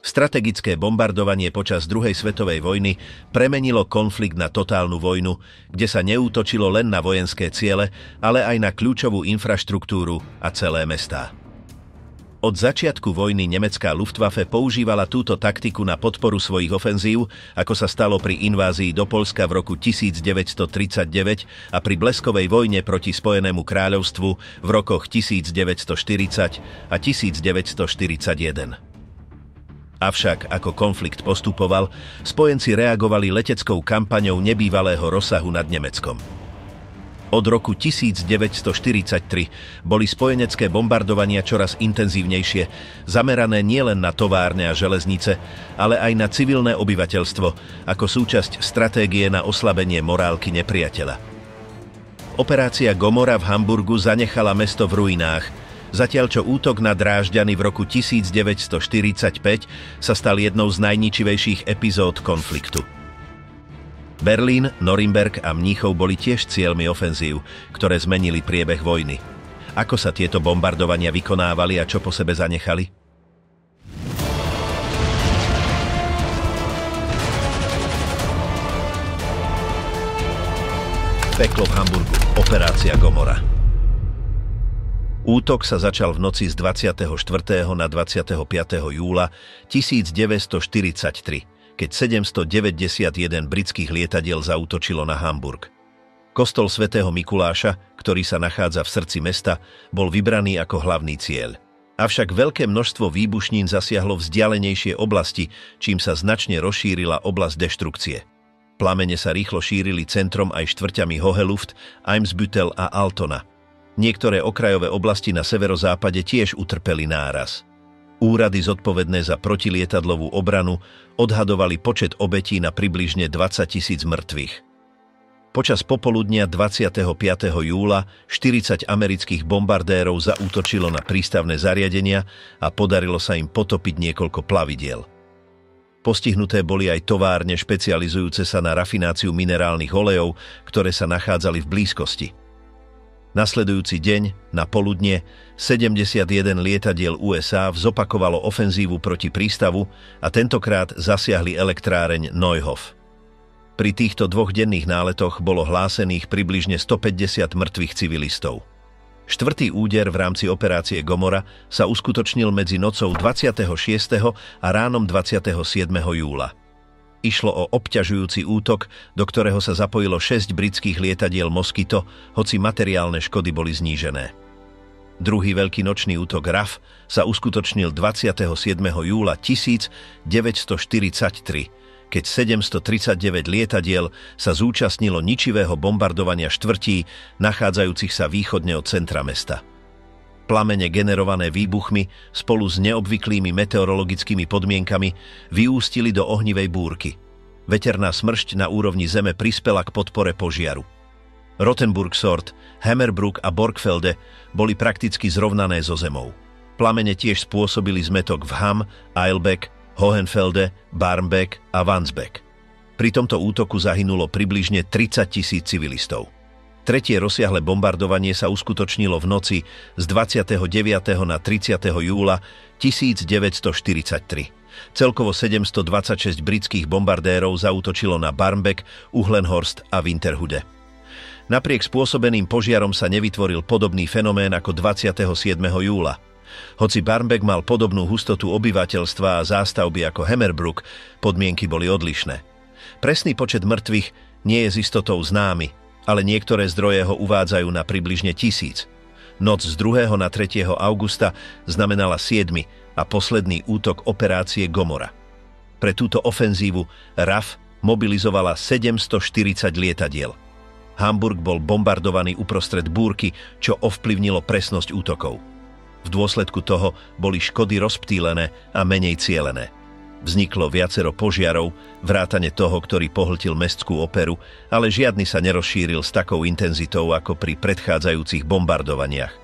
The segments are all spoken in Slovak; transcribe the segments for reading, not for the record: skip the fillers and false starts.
Strategické bombardovanie počas druhej svetovej vojny premenilo konflikt na totálnu vojnu, kde sa neútočilo len na vojenské ciele, ale aj na kľúčovú infraštruktúru a celé mestá. Od začiatku vojny nemecká Luftwaffe používala túto taktiku na podporu svojich ofenzív, ako sa stalo pri invázii do Poľska v roku 1939 a pri bleskovej vojne proti Spojenému kráľovstvu v rokoch 1940 a 1941. Avšak, ako konflikt postupoval, spojenci reagovali leteckou kampaňou nebývalého rozsahu nad Nemeckom. Od roku 1943 boli spojenecké bombardovania čoraz intenzívnejšie, zamerané nielen na továrne a železnice, ale aj na civilné obyvateľstvo, ako súčasť stratégie na oslabenie morálky nepriateľa. Operácia Gomora v Hamburgu zanechala mesto v ruinách, zatiaľ čo útok na Drážďany v roku 1945 sa stal jednou z najničivejších epizód konfliktu. Berlín, Norimberk a Mníchov boli tiež cieľmi ofenzív, ktoré zmenili priebeh vojny. Ako sa tieto bombardovania vykonávali a čo po sebe zanechali? Peklo v Hamburgu. Operácia Gomora. Útok sa začal v noci z 24. na 25. júla 1943, keď 791 britských lietadiel zaútočilo na Hamburg. Kostol svätého Mikuláša, ktorý sa nachádza v srdci mesta, bol vybraný ako hlavný cieľ. Avšak veľké množstvo výbušnín zasiahlo vzdialenejšie oblasti, čím sa značne rozšírila oblasť deštrukcie. Plamene sa rýchlo šírili centrom aj štvrťami Hoheluft, Eimsbüttel a Altona. Niektoré okrajové oblasti na severozápade tiež utrpeli náraz. Úrady zodpovedné za protilietadlovú obranu odhadovali počet obetí na približne 20 000 mŕtvych. Počas popoludnia 25. júla 40 amerických bombardérov zaútočilo na prístavné zariadenia a podarilo sa im potopiť niekoľko plavidiel. Postihnuté boli aj továrne špecializujúce sa na rafináciu minerálnych olejov, ktoré sa nachádzali v blízkosti. Nasledujúci deň, na poludnie, 71 lietadiel USA zopakovalo ofenzívu proti prístavu a tentokrát zasiahli elektráreň Neuhof. Pri týchto dvochdenných náletoch bolo hlásených približne 150 mŕtvych civilistov. Štvrtý úder v rámci operácie Gomora sa uskutočnil medzi nocou 26. a ránom 27. júla. Išlo o obťažujúci útok, do ktorého sa zapojilo 6 britských lietadiel Mosquito, hoci materiálne škody boli znížené. Druhý veľký nočný útok RAF sa uskutočnil 27. júla 1943, keď 739 lietadiel sa zúčastnilo ničivého bombardovania štvrtí, nachádzajúcich sa východne od centra mesta. Plamene generované výbuchmi spolu s neobvyklými meteorologickými podmienkami vyústili do ohnivej búrky. Veterná smršť na úrovni zeme prispela k podpore požiaru. Rothenburg-Sort, Hammerbrook a Borgfelde boli prakticky zrovnané so zemou. Plamene tiež spôsobili zmätok v Hamm, Eilbeck, Hohenfelde, Barmbek a Wandsbek. Pri tomto útoku zahynulo približne 30 000 civilistov. Tretie rozsiahle bombardovanie sa uskutočnilo v noci z 29. na 30. júla 1943. Celkovo 726 britských bombardérov zaútočilo na Barmbek, Uhlenhorst a Winterhude. Napriek spôsobeným požiarom sa nevytvoril podobný fenomén ako 27. júla. Hoci Barmbek mal podobnú hustotu obyvateľstva a zástavby ako Hammerbrook, podmienky boli odlišné. Presný počet mŕtvych nie je s istotou známy, ale niektoré zdroje ho uvádzajú na približne 1000. Noc z 2. na 3. augusta znamenala 7. a posledný útok operácie Gomora. Pre túto ofenzívu RAF mobilizovala 740 lietadiel. Hamburg bol bombardovaný uprostred búrky, čo ovplyvnilo presnosť útokov. V dôsledku toho boli škody rozptýlené a menej cielené. Vzniklo viacero požiarov, vrátane toho, ktorý pohltil mestskú operu, ale žiadny sa nerozšíril s takou intenzitou ako pri predchádzajúcich bombardovaniach.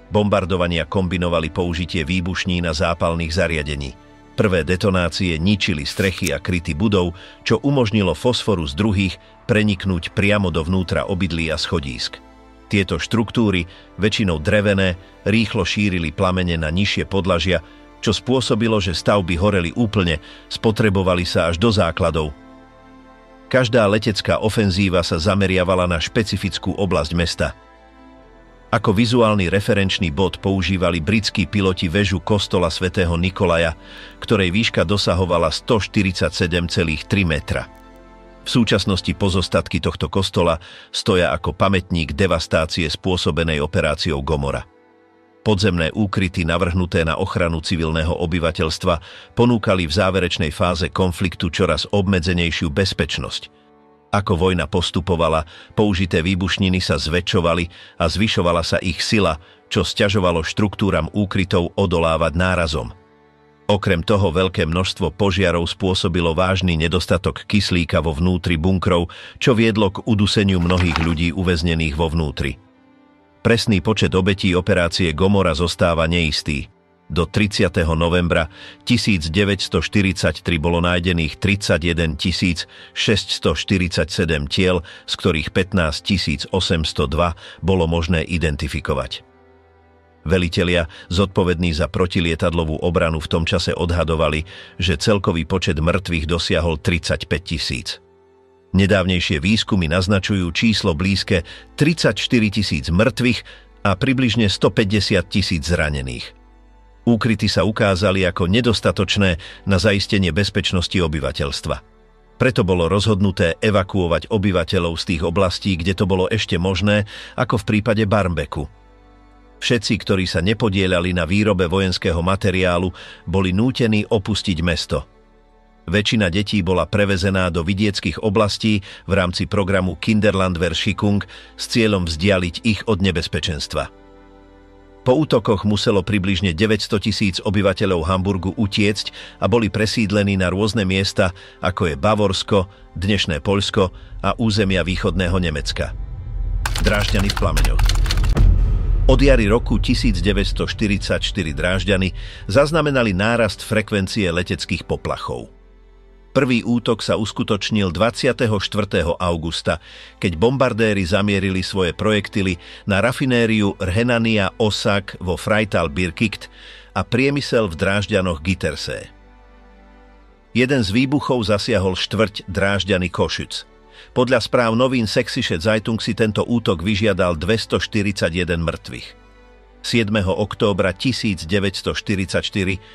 Bombardovania kombinovali použitie výbušní na zápalných zariadení. Prvé detonácie ničili strechy a kryty budov, čo umožnilo fosforu z druhých preniknúť priamo dovnútra obydlí a schodísk. Tieto štruktúry, väčšinou drevené, rýchlo šírili plamene na nižšie podlažia, čo spôsobilo, že stavby horeli úplne, spotrebovali sa až do základov. Každá letecká ofenzíva sa zameriavala na špecifickú oblasť mesta. Ako vizuálny referenčný bod používali britskí piloti väžu kostola svätého Nikolaja, ktorej výška dosahovala 147,3 metra. V súčasnosti pozostatky tohto kostola stoja ako pamätník devastácie spôsobenej operáciou Gomora. Podzemné úkryty navrhnuté na ochranu civilného obyvateľstva ponúkali v záverečnej fáze konfliktu čoraz obmedzenejšiu bezpečnosť. Ako vojna postupovala, použité výbušniny sa zväčšovali a zvyšovala sa ich sila, čo sťažovalo štruktúram úkrytov odolávať nárazom. Okrem toho veľké množstvo požiarov spôsobilo vážny nedostatok kyslíka vo vnútri bunkrov, čo viedlo k uduseniu mnohých ľudí uväznených vo vnútri. Presný počet obetí operácie Gomora zostáva neistý. Do 30. novembra 1943 bolo nájdených 31 647 tiel, z ktorých 15 802 bolo možné identifikovať. Velitelia, zodpovední za protilietadlovú obranu v tom čase odhadovali, že celkový počet mŕtvych dosiahol 35 000. Nedávnejšie výskumy naznačujú číslo blízke 34 000 mŕtvych a približne 150 000 zranených. Úkryty sa ukázali ako nedostatočné na zaistenie bezpečnosti obyvateľstva. Preto bolo rozhodnuté evakuovať obyvateľov z tých oblastí, kde to bolo ešte možné, ako v prípade Barmbeku. Všetci, ktorí sa nepodielali na výrobe vojenského materiálu, boli nútení opustiť mesto. Väčšina detí bola prevezená do vidieckých oblastí v rámci programu Kinderlandverschikung s cieľom vzdialiť ich od nebezpečenstva. Po útokoch muselo približne 900 000 obyvateľov Hamburgu utiecť a boli presídlení na rôzne miesta, ako je Bavorsko, dnešné Poľsko a územia východného Nemecka. Drážďany v plameňoch. Od jary roku 1944 Drážďany zaznamenali nárast frekvencie leteckých poplachov. Prvý útok sa uskutočnil 24. augusta, keď bombardéri zamierili svoje projektily na rafinériu Rhenania Ossak vo Freital-Birkikt a priemysel v Drážďanoch Gittersee. Jeden z výbuchov zasiahol štvrť Drážďany Košic. Podľa správ novín Sächsische Zeitung si tento útok vyžiadal 241 mŕtvych. 7. októbra 1944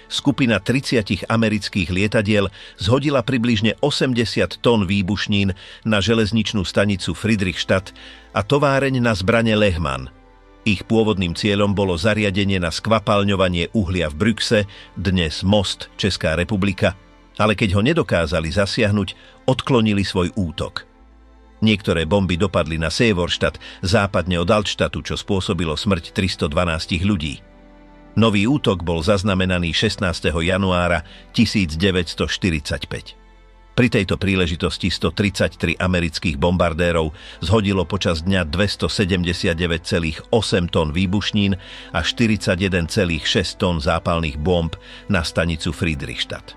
skupina 30 amerických lietadiel zhodila približne 80 tón výbušnín na železničnú stanicu Friedrichstadt a továreň na zbrane Lehmann. Ich pôvodným cieľom bolo zariadenie na skvapalňovanie uhlia v Brüxe, dnes Most, Česká republika, ale keď ho nedokázali zasiahnuť, odklonili svoj útok. Niektoré bomby dopadli na Seevorstadt, západne od Altstadtu, čo spôsobilo smrť 312 ľudí. Nový útok bol zaznamenaný 16. januára 1945. Pri tejto príležitosti 133 amerických bombardérov zhodilo počas dňa 279,8 tón výbušnín a 41,6 tón zápalných bomb na stanicu Friedrichstadt.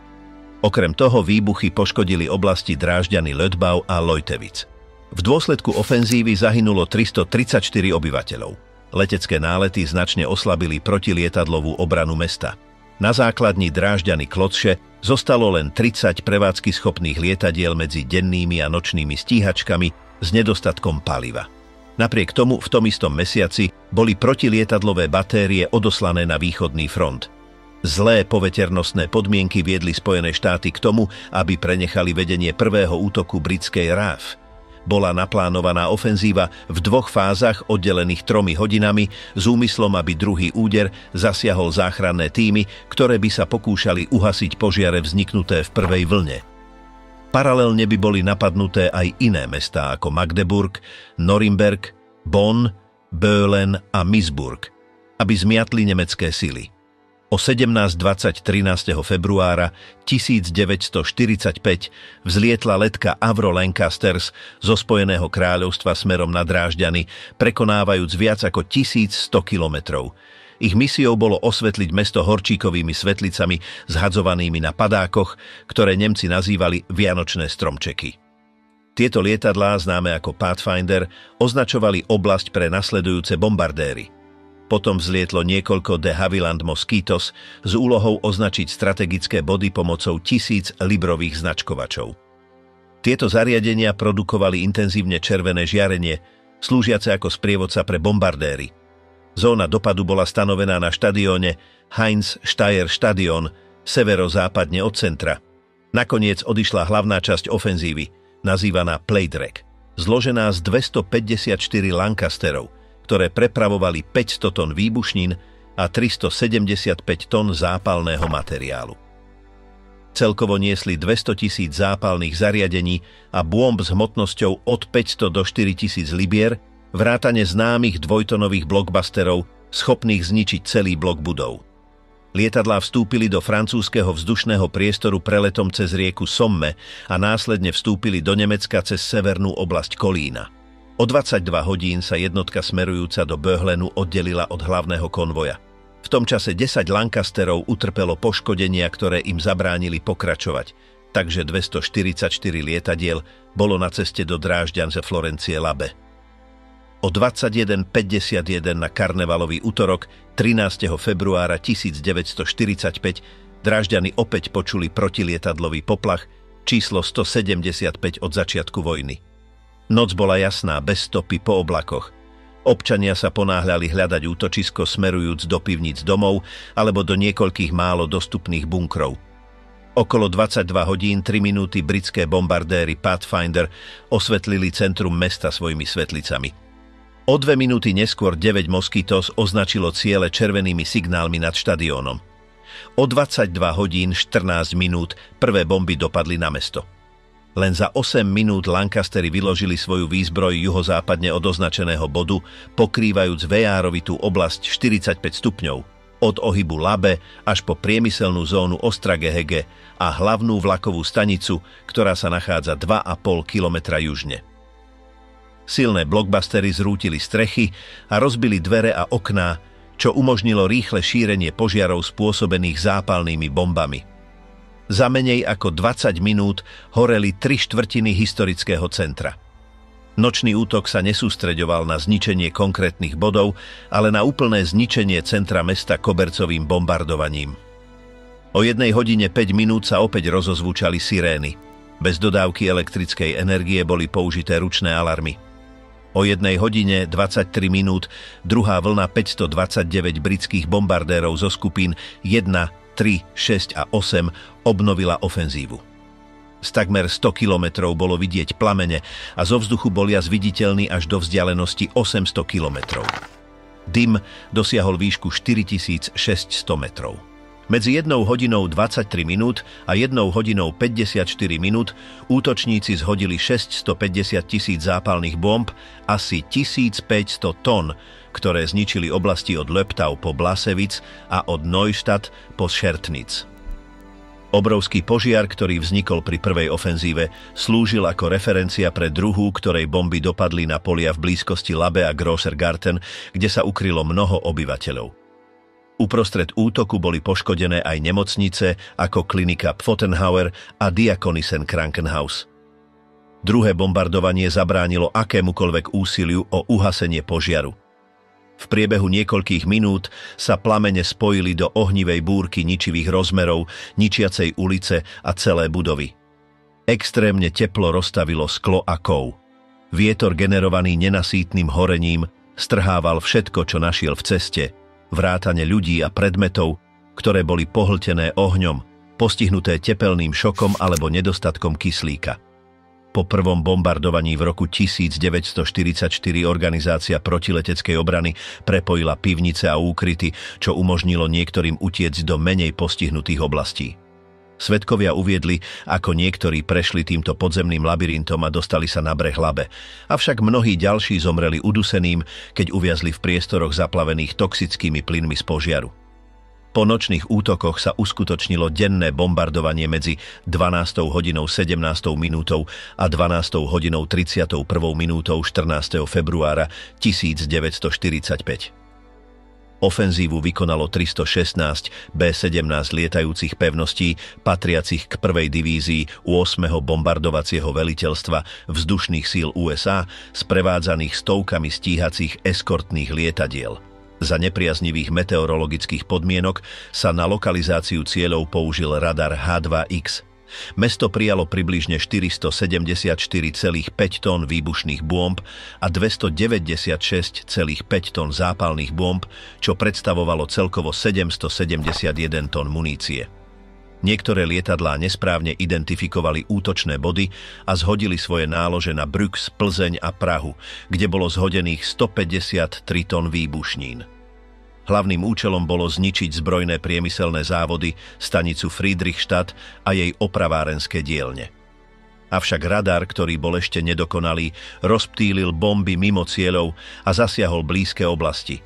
Okrem toho výbuchy poškodili oblasti Drážďany, Lötbau a Leutewitz. V dôsledku ofenzívy zahynulo 334 obyvateľov. Letecké nálety značne oslabili protilietadlovú obranu mesta. Na základni Drážďany Klotše zostalo len 30 prevádzky schopných lietadiel medzi dennými a nočnými stíhačkami s nedostatkom paliva. Napriek tomu v tom istom mesiaci boli protilietadlové batérie odoslané na východný front. Zlé poveternostné podmienky viedli Spojené štáty k tomu, aby prenechali vedenie prvého útoku britskej RAF. Bola naplánovaná ofenzíva v dvoch fázach oddelených 3 hodinami s úmyslom, aby druhý úder zasiahol záchranné tímy, ktoré by sa pokúšali uhasiť požiare vzniknuté v prvej vlne. Paralelne by boli napadnuté aj iné mestá ako Magdeburg, Norimberg, Bonn, Böhlen a Misburg, aby zmiatli nemecké sily. O 17:20 13. februára 1945 vzlietla letka Avro Lancasters zo Spojeného kráľovstva smerom na Drážďany, prekonávajúc viac ako 1100 kilometrov. Ich misiou bolo osvetliť mesto horčíkovými svetlicami zhadzovanými na padákoch, ktoré Nemci nazývali vianočné stromčeky. Tieto lietadlá, známe ako Pathfinder, označovali oblasť pre nasledujúce bombardéry. Potom vzlietlo niekoľko de Havilland Mosquitos s úlohou označiť strategické body pomocou 1000 librových značkovačov. Tieto zariadenia produkovali intenzívne červené žiarenie, slúžiace ako sprievodca pre bombardéry. Zóna dopadu bola stanovená na štadióne Heinz-Steyr-Stadion, severozápadne od centra. Nakoniec odišla hlavná časť ofenzívy, nazývaná Playdrag, zložená z 254 Lancasterov, ktoré prepravovali 500 tón výbušnín a 375 tón zápalného materiálu. Celkovo niesli 200 000 zápalných zariadení a bomb s hmotnosťou od 500 do 4000 libier, vrátane známych dvojtonových blockbusterov, schopných zničiť celý blok budov. Lietadlá vstúpili do francúzskeho vzdušného priestoru preletom cez rieku Somme a následne vstúpili do Nemecka cez severnú oblasť Kolína. O 22 hodín sa jednotka smerujúca do Böhlenu oddelila od hlavného konvoja. V tom čase 10 Lancasterov utrpelo poškodenia, ktoré im zabránili pokračovať, takže 244 lietadiel bolo na ceste do Drážďan ze Florencie Labe. O 21:51 na karnevalový utorok 13. februára 1945 Drážďany opäť počuli protilietadlový poplach číslo 175 od začiatku vojny. Noc bola jasná, bez stopy po oblakoch. Občania sa ponáhľali hľadať útočisko smerujúc do pivníc domov alebo do niekoľkých málo dostupných bunkrov. Okolo 22 hodín 3 minúty britské bombardéry Pathfinder osvetlili centrum mesta svojimi svetlicami. O 2 minúty neskôr 9 Mosquitos označilo ciele červenými signálmi nad štadiónom. O 22 hodín 14 minút prvé bomby dopadli na mesto. Len za 8 minút Lancastery vyložili svoju výzbroj juhozápadne od označeného bodu, pokrývajúc vejárovitú oblasť 45 stupňov, od ohybu Labe až po priemyselnú zónu Ostragehege a hlavnú vlakovú stanicu, ktorá sa nachádza 2,5 kilometra južne. Silné blockbustery zrútili strechy a rozbili dvere a okná, čo umožnilo rýchle šírenie požiarov spôsobených zápalnými bombami. Za menej ako 20 minút horeli 3/4 historického centra. Nočný útok sa nesústreďoval na zničenie konkrétnych bodov, ale na úplné zničenie centra mesta kobercovým bombardovaním. O 1 hodine 5 minút sa opäť rozozvučali sirény. Bez dodávky elektrickej energie boli použité ručné alarmy. O 1 hodine 23 minút druhá vlna 529 britských bombardérov zo skupín 1, 3, 6 a 8 obnovila ofenzívu. Z takmer 100 kilometrov bolo vidieť plamene a zo vzduchu bol jas viditeľný až do vzdialenosti 800 kilometrov. Dym dosiahol výšku 4600 metrov. Medzi 1 hodinou 23 minút a 1 hodinou 54 minút útočníci zhodili 650 000 zápalných bomb, asi 1500 tón, ktoré zničili oblasti od Löbtau po Blasewitz a od Neustadt po Schertnitz. Obrovský požiar, ktorý vznikol pri prvej ofenzíve, slúžil ako referencia pre druhú, ktorej bomby dopadli na polia v blízkosti Labe a Grosser-Garten, kde sa ukrylo mnoho obyvateľov. Uprostred útoku boli poškodené aj nemocnice ako klinika Pfottenhauer a Diakonisen Krankenhaus. Druhé bombardovanie zabránilo akémukoľvek úsiliu o uhasenie požiaru. V priebehu niekoľkých minút sa plamene spojili do ohnivej búrky ničivých rozmerov, ničiacej ulice a celé budovy. Extrémne teplo roztavilo sklo a kov. Vietor generovaný nenasýtnym horením strhával všetko, čo našiel v ceste, vrátane ľudí a predmetov, ktoré boli pohltené ohňom, postihnuté tepelným šokom alebo nedostatkom kyslíka. Po prvom bombardovaní v roku 1944 organizácia protileteckej obrany prepojila pivnice a úkryty, čo umožnilo niektorým utiecť do menej postihnutých oblastí. Svedkovia uviedli, ako niektorí prešli týmto podzemným labyrintom a dostali sa na breh Labe, avšak mnohí ďalší zomreli uduseným, keď uviazli v priestoroch zaplavených toxickými plynmi z požiaru. Po nočných útokoch sa uskutočnilo denné bombardovanie medzi 12 hodinou 17 minútou a 12 hodinou 31 minútou 14. februára 1945. Ofenzívu vykonalo 316 B-17 lietajúcich pevností patriacich k 1. divízii 8. bombardovacieho veliteľstva vzdušných síl USA sprevádzaných stovkami stíhacích eskortných lietadiel. Za nepriaznivých meteorologických podmienok sa na lokalizáciu cieľov použil radar H2X. Mesto prijalo približne 474,5 tón výbušných bomb a 296,5 tón zápalných bomb, čo predstavovalo celkovo 771 tón munície. Niektoré lietadlá nesprávne identifikovali útočné body a zhodili svoje nálože na Brux, Plzeň a Prahu, kde bolo zhodených 153 tón výbušnín. Hlavným účelom bolo zničiť zbrojné priemyselné závody, stanicu Friedrichstadt a jej opravárenské dielne. Avšak radar, ktorý bol ešte nedokonalý, rozptýlil bomby mimo cieľov a zasiahol blízke oblasti.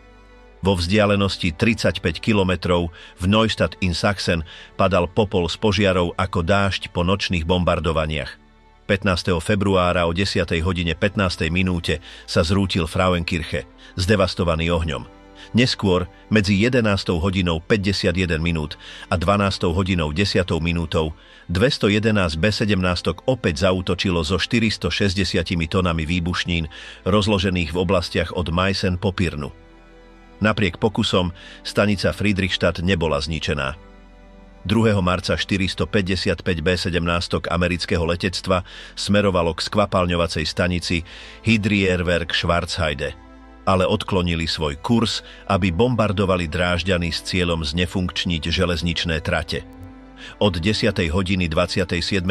Vo vzdialenosti 35 kilometrov v Neustadt in Sachsen padal popol z požiarov ako dážď po nočných bombardovaniach. 15. februára o 10:15 sa zrútil Frauenkirche, zdevastovaný ohňom. Neskôr, medzi 11:51 a 12:10 211 B-17 opäť zaútočilo so 460 tonami výbušnín, rozložených v oblastiach od Meissen po Pirnu. Napriek pokusom, stanica Friedrichstadt nebola zničená. 2. marca 455 B-17 amerického letectva smerovalo k skvapalňovacej stanici Hydrierwerk Schwarzheide, ale odklonili svoj kurz, aby bombardovali Drážďany s cieľom znefunkčniť železničné trate. Od 10:27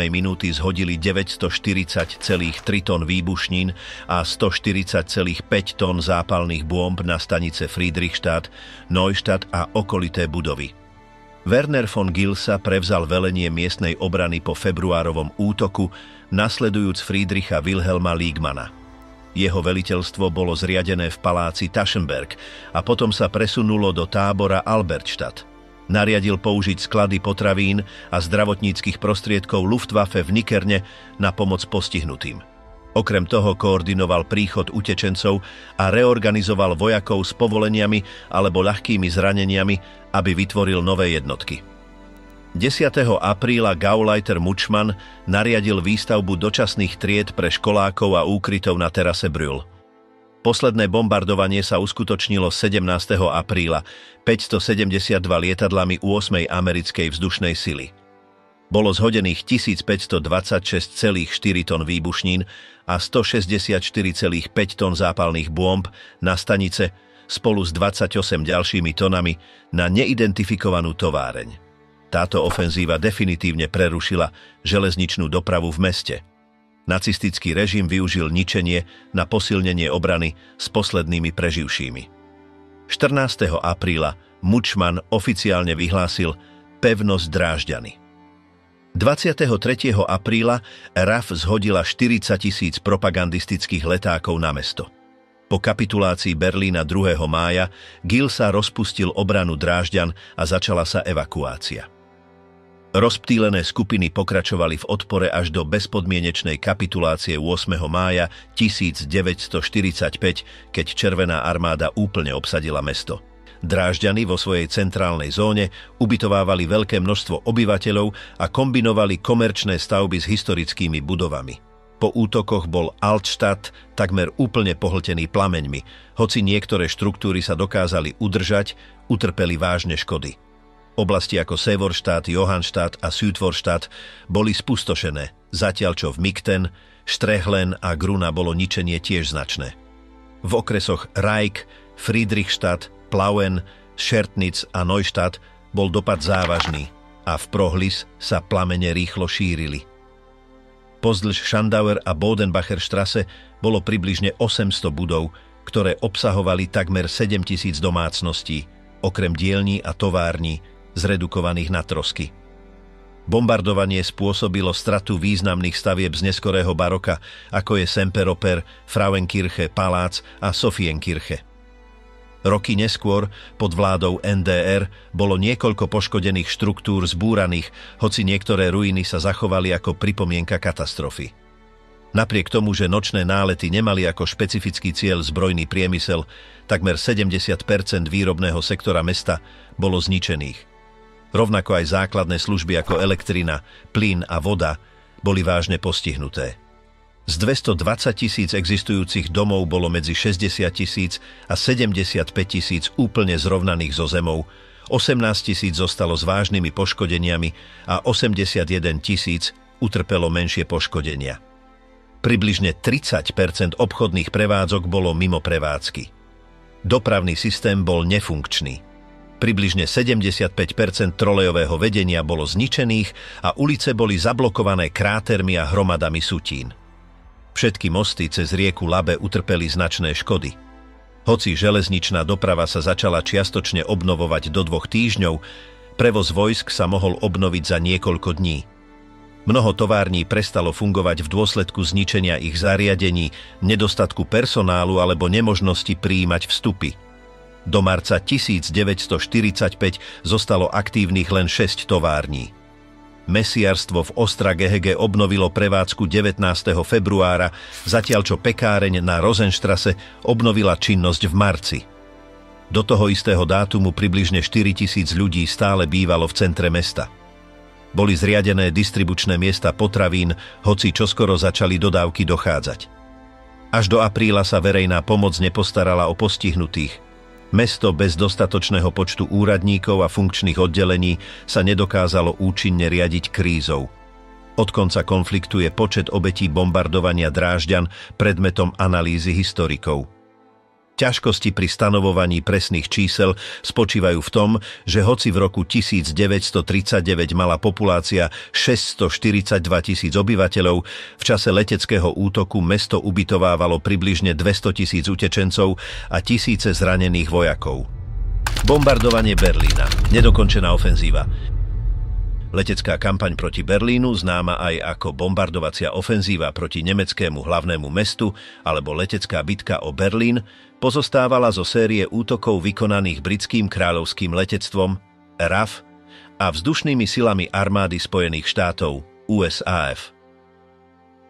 zhodili 940,3 tón výbušnín a 140,5 tón zápalných bomb na stanice Friedrichstadt, Neustadt a okolité budovy. Werner von Gilsa prevzal velenie miestnej obrany po februárovom útoku, nasledujúc Friedricha Wilhelma Liegmana. Jeho veliteľstvo bolo zriadené v paláci Taschenberg a potom sa presunulo do tábora Albertstadt. Nariadil použiť sklady potravín a zdravotníckych prostriedkov Luftwaffe v Nikerne na pomoc postihnutým. Okrem toho koordinoval príchod utečencov a reorganizoval vojakov s povoleniami alebo ľahkými zraneniami, aby vytvoril nové jednotky. 10. apríla Gauleiter Mutschmann nariadil výstavbu dočasných tried pre školákov a úkrytov na terase Brühl. Posledné bombardovanie sa uskutočnilo 17. apríla 572 lietadlami 8. americkej vzdušnej sily. Bolo zhodených 1526,4 tón výbušnín a 164,5 tón zápalných bomb na stanice spolu s 28 ďalšími tonami na neidentifikovanú továreň. Táto ofenzíva definitívne prerušila železničnú dopravu v meste. Nacistický režim využil ničenie na posilnenie obrany s poslednými preživšími. 14. apríla Mutschmann oficiálne vyhlásil pevnosť Drážďany. 23. apríla RAF zhodila 40 000 propagandistických letákov na mesto. Po kapitulácii Berlína 2. mája Gilsa rozpustil obranu Drážďan a začala sa evakuácia. Rozptýlené skupiny pokračovali v odpore až do bezpodmienečnej kapitulácie 8. mája 1945, keď Červená armáda úplne obsadila mesto. Drážďany vo svojej centrálnej zóne ubytovávali veľké množstvo obyvateľov a kombinovali komerčné stavby s historickými budovami. Po útokoch bol Altstadt takmer úplne pohltený plameňmi, hoci niektoré štruktúry sa dokázali udržať, utrpeli vážne škody. Oblasti ako Sevorstadt, Johannstadt a Südvorstadt boli spustošené, zatiaľ čo v Mikten, Strehlen a Gruna bolo ničenie tiež značné. V okresoch Reich, Friedrichstadt, Plauen, Schertnitz a Neustadt bol dopad závažný a v Prohlis sa plamene rýchlo šírili. Pozdĺž Schandauer a Bodenbacher Strasse bolo približne 800 budov, ktoré obsahovali takmer 7 000 domácností, okrem dielní a tovární, zredukovaných na trosky. Bombardovanie spôsobilo stratu významných stavieb z neskorého baroka, ako je Semperoper, Frauenkirche, Palác a Sophiekirche. Roky neskôr, pod vládou NDR, bolo niekoľko poškodených štruktúr zbúraných, hoci niektoré ruiny sa zachovali ako pripomienka katastrofy. Napriek tomu, že nočné nálety nemali ako špecifický cieľ zbrojný priemysel, takmer 70% výrobného sektora mesta bolo zničených. Rovnako aj základné služby ako elektrina, plyn a voda boli vážne postihnuté. Z 220 000 existujúcich domov bolo medzi 60 000 a 75 000 úplne zrovnaných so zemou, 18 000 zostalo s vážnymi poškodeniami a 81 000 utrpelo menšie poškodenia. Približne 30% obchodných prevádzok bolo mimo prevádzky. Dopravný systém bol nefunkčný. Približne 75% trolejového vedenia bolo zničených a ulice boli zablokované krátermi a hromadami sutín. Všetky mosty cez rieku Labe utrpeli značné škody. Hoci železničná doprava sa začala čiastočne obnovovať do 2 týždňov, prevoz vojsk sa mohol obnoviť za niekoľko dní. Mnoho tovární prestalo fungovať v dôsledku zničenia ich zariadení, nedostatku personálu alebo nemožnosti prijímať vstupy. Do marca 1945 zostalo aktívnych len 6 tovární. Mesiarstvo v Ostragehege obnovilo prevádzku 19. februára, zatiaľ čo pekáreň na Rosenstrasse obnovila činnosť v marci. Do toho istého dátumu približne 4 000 ľudí stále bývalo v centre mesta. Boli zriadené distribučné miesta potravín, hoci čoskoro začali dodávky dochádzať. Až do apríla sa verejná pomoc nepostarala o postihnutých. Mesto bez dostatočného počtu úradníkov a funkčných oddelení sa nedokázalo účinne riadiť krízou. Od konca konfliktu je počet obetí bombardovania Drážďan predmetom analýzy historikov. Ťažkosti pri stanovovaní presných čísel spočívajú v tom, že hoci v roku 1939 mala populácia 642 000 obyvateľov, v čase leteckého útoku mesto ubytovávalo približne 200 000 utečencov a tisíce zranených vojakov. Bombardovanie Berlína. Nedokončená ofenzíva. Letecká kampaň proti Berlínu, známa aj ako bombardovacia ofenzíva proti nemeckému hlavnému mestu alebo letecká bitka o Berlín, pozostávala zo série útokov vykonaných britským kráľovským letectvom RAF a vzdušnými silami armády Spojených štátov USAF.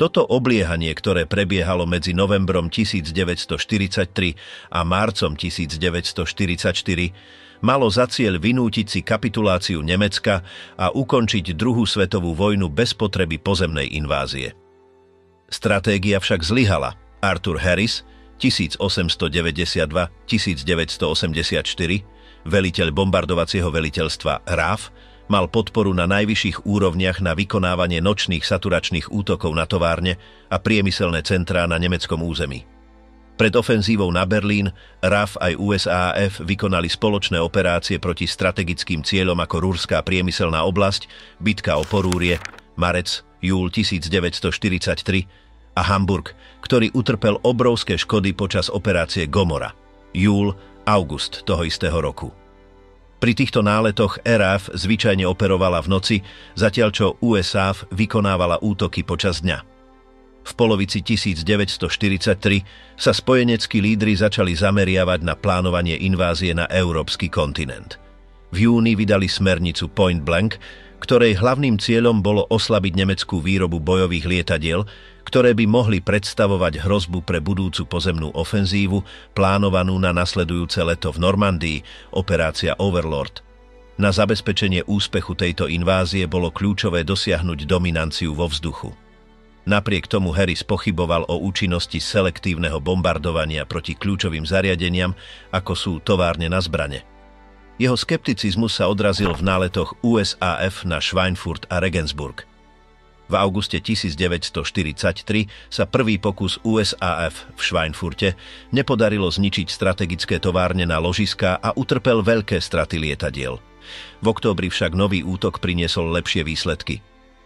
Toto obliehanie, ktoré prebiehalo medzi novembrom 1943 a marcom 1944, malo za cieľ vynútiť si kapituláciu Nemecka a ukončiť druhú svetovú vojnu bez potreby pozemnej invázie. Stratégia však zlyhala. Arthur Harris 1892-1984, veliteľ bombardovacieho veliteľstva RAF, mal podporu na najvyšších úrovniach na vykonávanie nočných saturačných útokov na továrne a priemyselné centrá na nemeckom území. Pred ofenzívou na Berlín RAF aj USAF vykonali spoločné operácie proti strategickým cieľom ako Rurská priemyselná oblasť, bitka o Porúrie, marec, júl 1943 a Hamburg, ktorý utrpel obrovské škody počas operácie Gomorra, júl, august toho istého roku. Pri týchto náletoch RAF zvyčajne operovala v noci, zatiaľ čo USAF vykonávala útoky počas dňa. V polovici 1943 sa spojeneckí lídri začali zameriavať na plánovanie invázie na európsky kontinent. V júni vydali smernicu Point Blank, ktorej hlavným cieľom bolo oslabiť nemeckú výrobu bojových lietadiel, ktoré by mohli predstavovať hrozbu pre budúcu pozemnú ofenzívu, plánovanú na nasledujúce leto v Normandii, operácia Overlord. Na zabezpečenie úspechu tejto invázie bolo kľúčové dosiahnuť dominanciu vo vzduchu. Napriek tomu Harris pochyboval o účinnosti selektívneho bombardovania proti kľúčovým zariadeniam, ako sú továrne na zbrane. Jeho skepticizmus sa odrazil v náletoch USAF na Schweinfurt a Regensburg. V auguste 1943 sa prvý pokus USAF v Schweinfurte nepodarilo zničiť strategické továrne na ložiská a utrpel veľké straty lietadiel. V októbri však nový útok priniesol lepšie výsledky.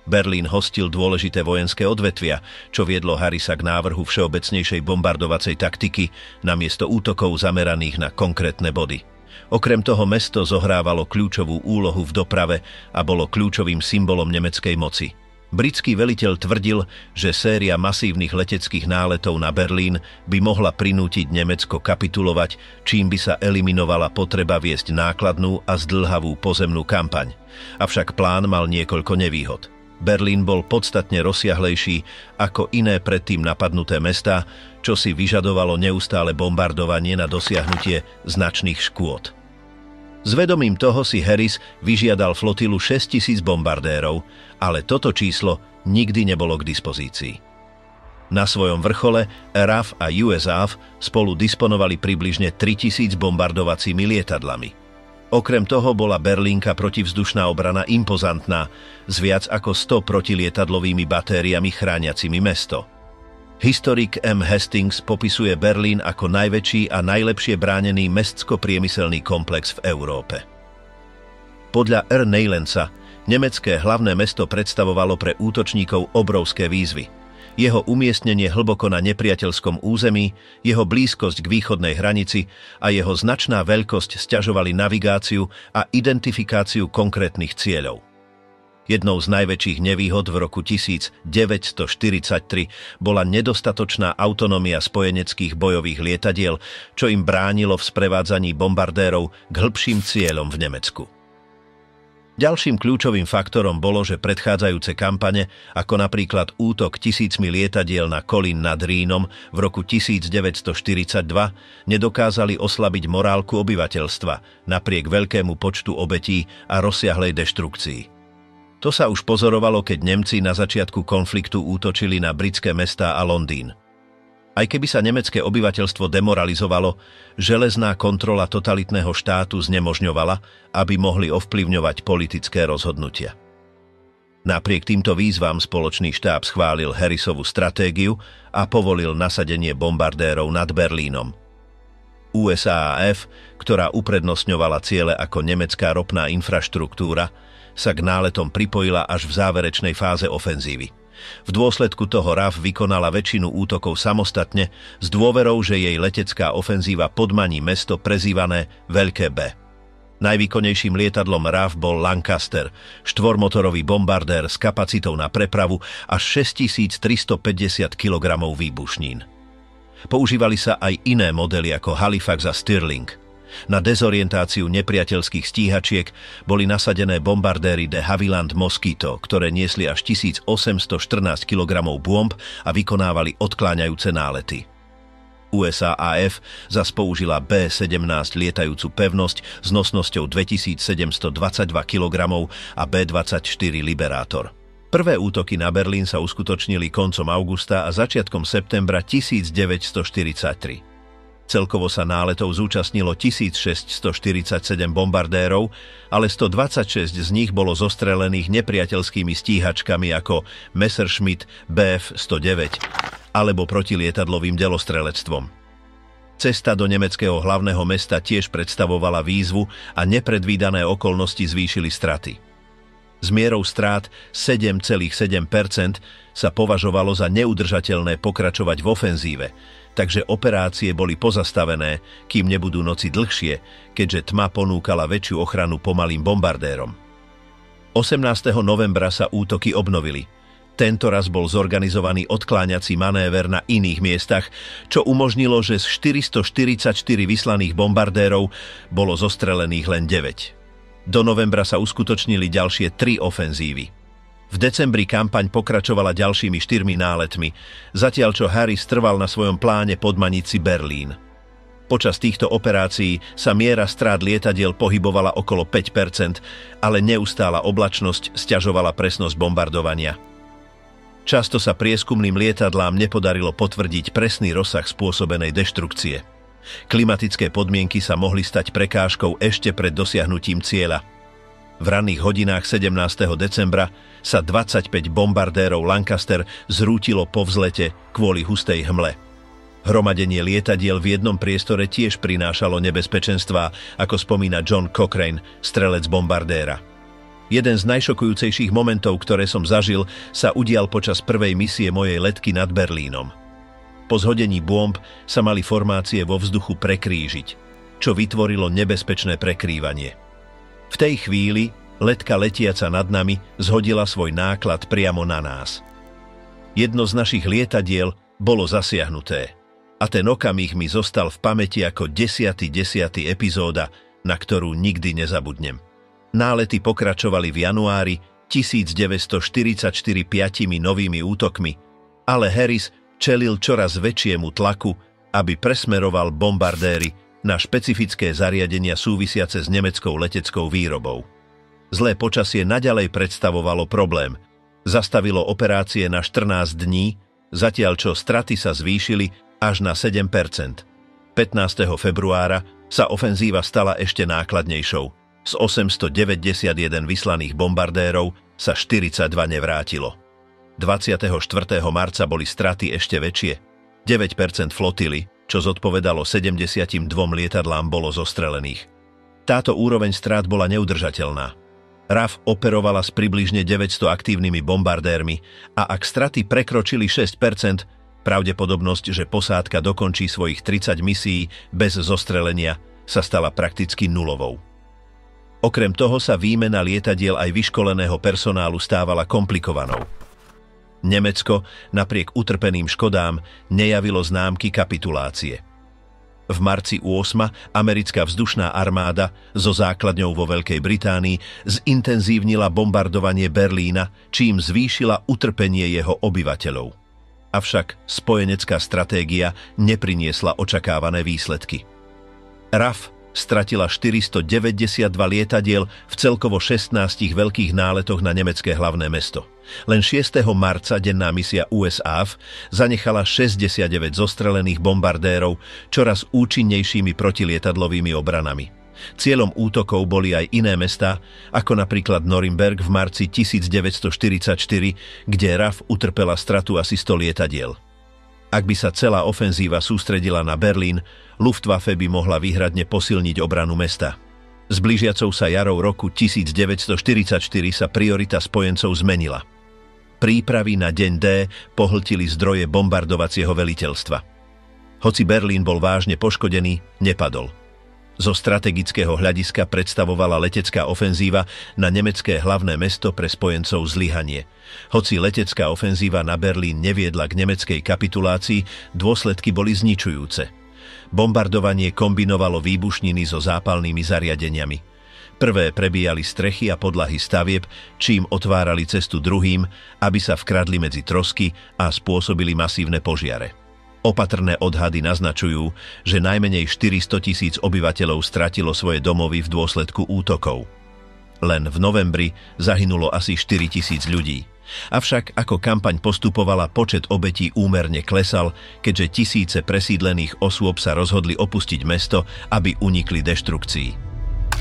Berlín hostil dôležité vojenské odvetvia, čo viedlo Harrisa k návrhu všeobecnejšej bombardovacej taktiky namiesto útokov zameraných na konkrétne body. Okrem toho mesto zohrávalo kľúčovú úlohu v doprave a bolo kľúčovým symbolom nemeckej moci. Britský veliteľ tvrdil, že séria masívnych leteckých náletov na Berlín by mohla prinútiť Nemecko kapitulovať, čím by sa eliminovala potreba viesť nákladnú a zdĺhavú pozemnú kampaň. Avšak plán mal niekoľko nevýhod. Berlín bol podstatne rozsiahlejší ako iné predtým napadnuté mestá, čo si vyžadovalo neustále bombardovanie na dosiahnutie značných škôd. S vedomím toho si Harris vyžiadal flotilu 6 000 bombardérov, ale toto číslo nikdy nebolo k dispozícii. Na svojom vrchole RAF a USAF spolu disponovali približne 3000 bombardovacími lietadlami. Okrem toho bola berlínska protivzdušná obrana impozantná s viac ako 100 protilietadlovými batériami chrániacimi mesto. Historik M. Hastings popisuje Berlín ako najväčší a najlepšie bránený mestsko-priemyselný komplex v Európe. Podľa R. Neylandsa nemecké hlavné mesto predstavovalo pre útočníkov obrovské výzvy. Jeho umiestnenie hlboko na nepriateľskom území, jeho blízkosť k východnej hranici a jeho značná veľkosť sťažovali navigáciu a identifikáciu konkrétnych cieľov. Jednou z najväčších nevýhod v roku 1943 bola nedostatočná autonómia spojeneckých bojových lietadiel, čo im bránilo v sprevádzaní bombardérov k hĺbším cieľom v Nemecku. Ďalším kľúčovým faktorom bolo, že predchádzajúce kampane, ako napríklad útok tisícmi lietadiel na Kolín nad Rínom v roku 1942, nedokázali oslabiť morálku obyvateľstva napriek veľkému počtu obetí a rozsiahlej deštrukcii. To sa už pozorovalo, keď Nemci na začiatku konfliktu útočili na britské mestá a Londýn. Aj keby sa nemecké obyvateľstvo demoralizovalo, železná kontrola totalitného štátu znemožňovala, aby mohli ovplyvňovať politické rozhodnutia. Napriek týmto výzvam spoločný štáb schválil Harrisovú stratégiu a povolil nasadenie bombardérov nad Berlínom. USAAF, ktorá uprednostňovala ciele ako nemecká ropná infraštruktúra, sa k náletom pripojila až v záverečnej fáze ofenzívy. V dôsledku toho RAF vykonala väčšinu útokov samostatne s dôverou, že jej letecká ofenzíva podmaní mesto prezývané Veľké B. Najvýkonnejším lietadlom RAF bol Lancaster, štvormotorový bombardér s kapacitou na prepravu až 6350 kg výbušnín. Používali sa aj iné modely ako Halifax a Stirling. Na dezorientáciu nepriateľských stíhačiek boli nasadené bombardéry de Havilland Mosquito, ktoré niesli až 1814 kg bomb a vykonávali odkláňajúce nálety. USAAF zas použila B-17 lietajúcu pevnosť s nosnosťou 2722 kg a B-24 Liberator. Prvé útoky na Berlín sa uskutočnili koncom augusta a začiatkom septembra 1943. Celkovo sa náletov zúčastnilo 1647 bombardérov, ale 126 z nich bolo zostrelených nepriateľskými stíhačkami ako Messerschmitt Bf-109 alebo protilietadlovým delostrelectvom. Cesta do nemeckého hlavného mesta tiež predstavovala výzvu a nepredvídané okolnosti zvýšili straty. S mierou strát 7,7% sa považovalo za neudržateľné pokračovať v ofenzíve, takže operácie boli pozastavené, kým nebudú noci dlhšie, keďže tma ponúkala väčšiu ochranu pomalým bombardérom. 18. novembra sa útoky obnovili. Tento raz bol zorganizovaný odkláňací manéver na iných miestach, čo umožnilo, že z 444 vyslaných bombardérov bolo zostrelených len 9. Do novembra sa uskutočnili ďalšie 3 ofenzívy. V decembri kampaň pokračovala ďalšími 4 náletmi, zatiaľ čo Harris trval na svojom pláne podmaniť si Berlín. Počas týchto operácií sa miera strát lietadiel pohybovala okolo 5%, ale neustála oblačnosť sťažovala presnosť bombardovania. Často sa prieskumným lietadlám nepodarilo potvrdiť presný rozsah spôsobenej deštrukcie. Klimatické podmienky sa mohli stať prekážkou ešte pred dosiahnutím cieľa. V ranných hodinách 17. decembra sa 25 bombardérov Lancaster zrútilo po vzlete kvôli hustej hmle. Hromadenie lietadiel v jednom priestore tiež prinášalo nebezpečenstvá, ako spomína John Cochrane, strelec bombardéra. Jeden z najšokujúcejších momentov, ktoré som zažil, sa udial počas prvej misie mojej letky nad Berlínom. Po zhodení bomb sa mali formácie vo vzduchu prekrížiť, čo vytvorilo nebezpečné prekrývanie. V tej chvíli letka letiaca nad nami zhodila svoj náklad priamo na nás. Jedno z našich lietadiel bolo zasiahnuté a ten okamih mi zostal v pamäti ako 10. epizóda, na ktorú nikdy nezabudnem. Nálety pokračovali v januári 1944 5 novými útokmi, ale Harris čelil čoraz väčšiemu tlaku, aby presmeroval bombardéry na špecifické zariadenia súvisiace s nemeckou leteckou výrobou. Zlé počasie naďalej predstavovalo problém. Zastavilo operácie na 14 dní, zatiaľ čo straty sa zvýšili až na 7%. 15. februára sa ofenzíva stala ešte nákladnejšou. Z 891 vyslaných bombardérov sa 42 nevrátilo. 24. marca boli straty ešte väčšie. 9% flotily, čo zodpovedalo 72 lietadlám, bolo zostrelených. Táto úroveň strát bola neudržateľná. RAF operovala s približne 900 aktívnymi bombardérmi a ak straty prekročili 6%, pravdepodobnosť, že posádka dokončí svojich 30 misií bez zostrelenia, sa stala prakticky nulovou. Okrem toho sa výmena lietadiel aj vyškoleného personálu stávala komplikovanou. Nemecko napriek utrpeným škodám nejavilo známky kapitulácie. V marci 8. americká vzdušná armáda so základňou vo Veľkej Británii zintenzívnila bombardovanie Berlína, čím zvýšila utrpenie jeho obyvateľov. Avšak spojenecká stratégia nepriniesla očakávané výsledky. RAF stratila 492 lietadiel v celkovo 16 veľkých náletoch na nemecké hlavné mesto. Len 6. marca denná misia USAF zanechala 69 zostrelených bombardérov čoraz účinnejšími protilietadlovými obranami. Cieľom útokov boli aj iné mestá, ako napríklad Norimberg v marci 1944, kde RAF utrpela stratu asi 100 lietadiel. Ak by sa celá ofenzíva sústredila na Berlín, Luftwaffe by mohla výhradne posilniť obranu mesta. S blížiacou sa jarou roku 1944 sa priorita spojencov zmenila. Prípravy na deň D pohltili zdroje bombardovacieho veliteľstva. Hoci Berlín bol vážne poškodený, nepadol. Zo strategického hľadiska predstavovala letecká ofenzíva na nemecké hlavné mesto pre spojencov zlyhanie. Hoci letecká ofenzíva na Berlín neviedla k nemeckej kapitulácii, dôsledky boli zničujúce. Bombardovanie kombinovalo výbušniny so zápalnými zariadeniami. Prvé prebíjali strechy a podlahy stavieb, čím otvárali cestu druhým, aby sa vkradli medzi trosky a spôsobili masívne požiare. Opatrné odhady naznačujú, že najmenej 400 000 obyvateľov stratilo svoje domovy v dôsledku útokov. Len v novembri zahynulo asi 4 000 ľudí. Avšak ako kampaň postupovala, počet obetí úmerne klesal, keďže tisíce presídlených osôb sa rozhodli opustiť mesto, aby unikli deštrukcii.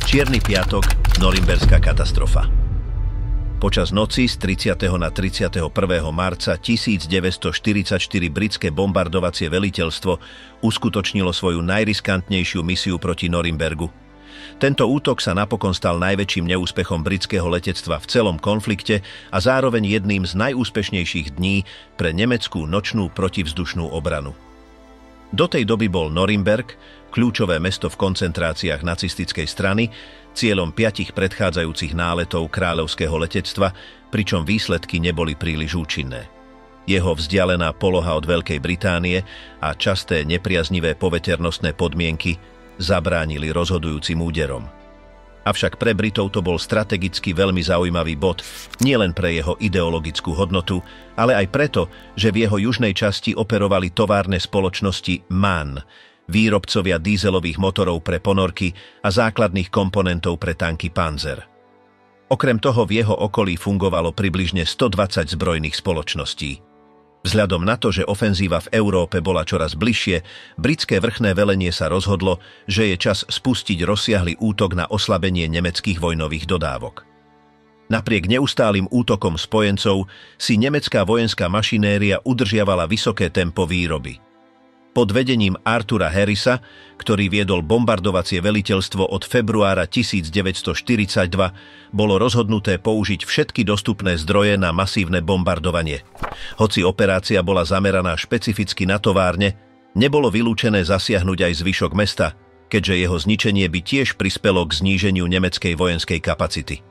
Čierny piatok, norimberská katastrofa. Počas noci z 30. na 31. marca 1944 britské bombardovacie veliteľstvo uskutočnilo svoju najriskantnejšiu misiu proti Norimbergu. Tento útok sa napokon stal najväčším neúspechom britského letectva v celom konflikte a zároveň jedným z najúspešnejších dní pre nemeckú nočnú protivzdušnú obranu. Do tej doby bol Norimberg, kľúčové mesto v koncentráciách nacistickej strany, cieľom 5 predchádzajúcich náletov kráľovského letectva, pričom výsledky neboli príliš účinné. Jeho vzdialená poloha od Veľkej Británie a časté nepriaznivé poveternostné podmienky zabránili rozhodujúcim úderom. Avšak pre Britov to bol strategicky veľmi zaujímavý bod, nielen pre jeho ideologickú hodnotu, ale aj preto, že v jeho južnej časti operovali továrne spoločnosti MAN, výrobcovia dízelových motorov pre ponorky a základných komponentov pre tanky Panzer. Okrem toho v jeho okolí fungovalo približne 120 zbrojných spoločností. Vzhľadom na to, že ofenzíva v Európe bola čoraz bližšie, britské vrchné velenie sa rozhodlo, že je čas spustiť rozsiahly útok na oslabenie nemeckých vojnových dodávok. Napriek neustálym útokom spojencov si nemecká vojenská mašinéria udržiavala vysoké tempo výroby. Pod vedením Artura Harrisa, ktorý viedol bombardovacie veliteľstvo od februára 1942, bolo rozhodnuté použiť všetky dostupné zdroje na masívne bombardovanie. Hoci operácia bola zameraná špecificky na továrne, nebolo vylúčené zasiahnuť aj zvyšok mesta, keďže jeho zničenie by tiež prispelo k zníženiu nemeckej vojenskej kapacity.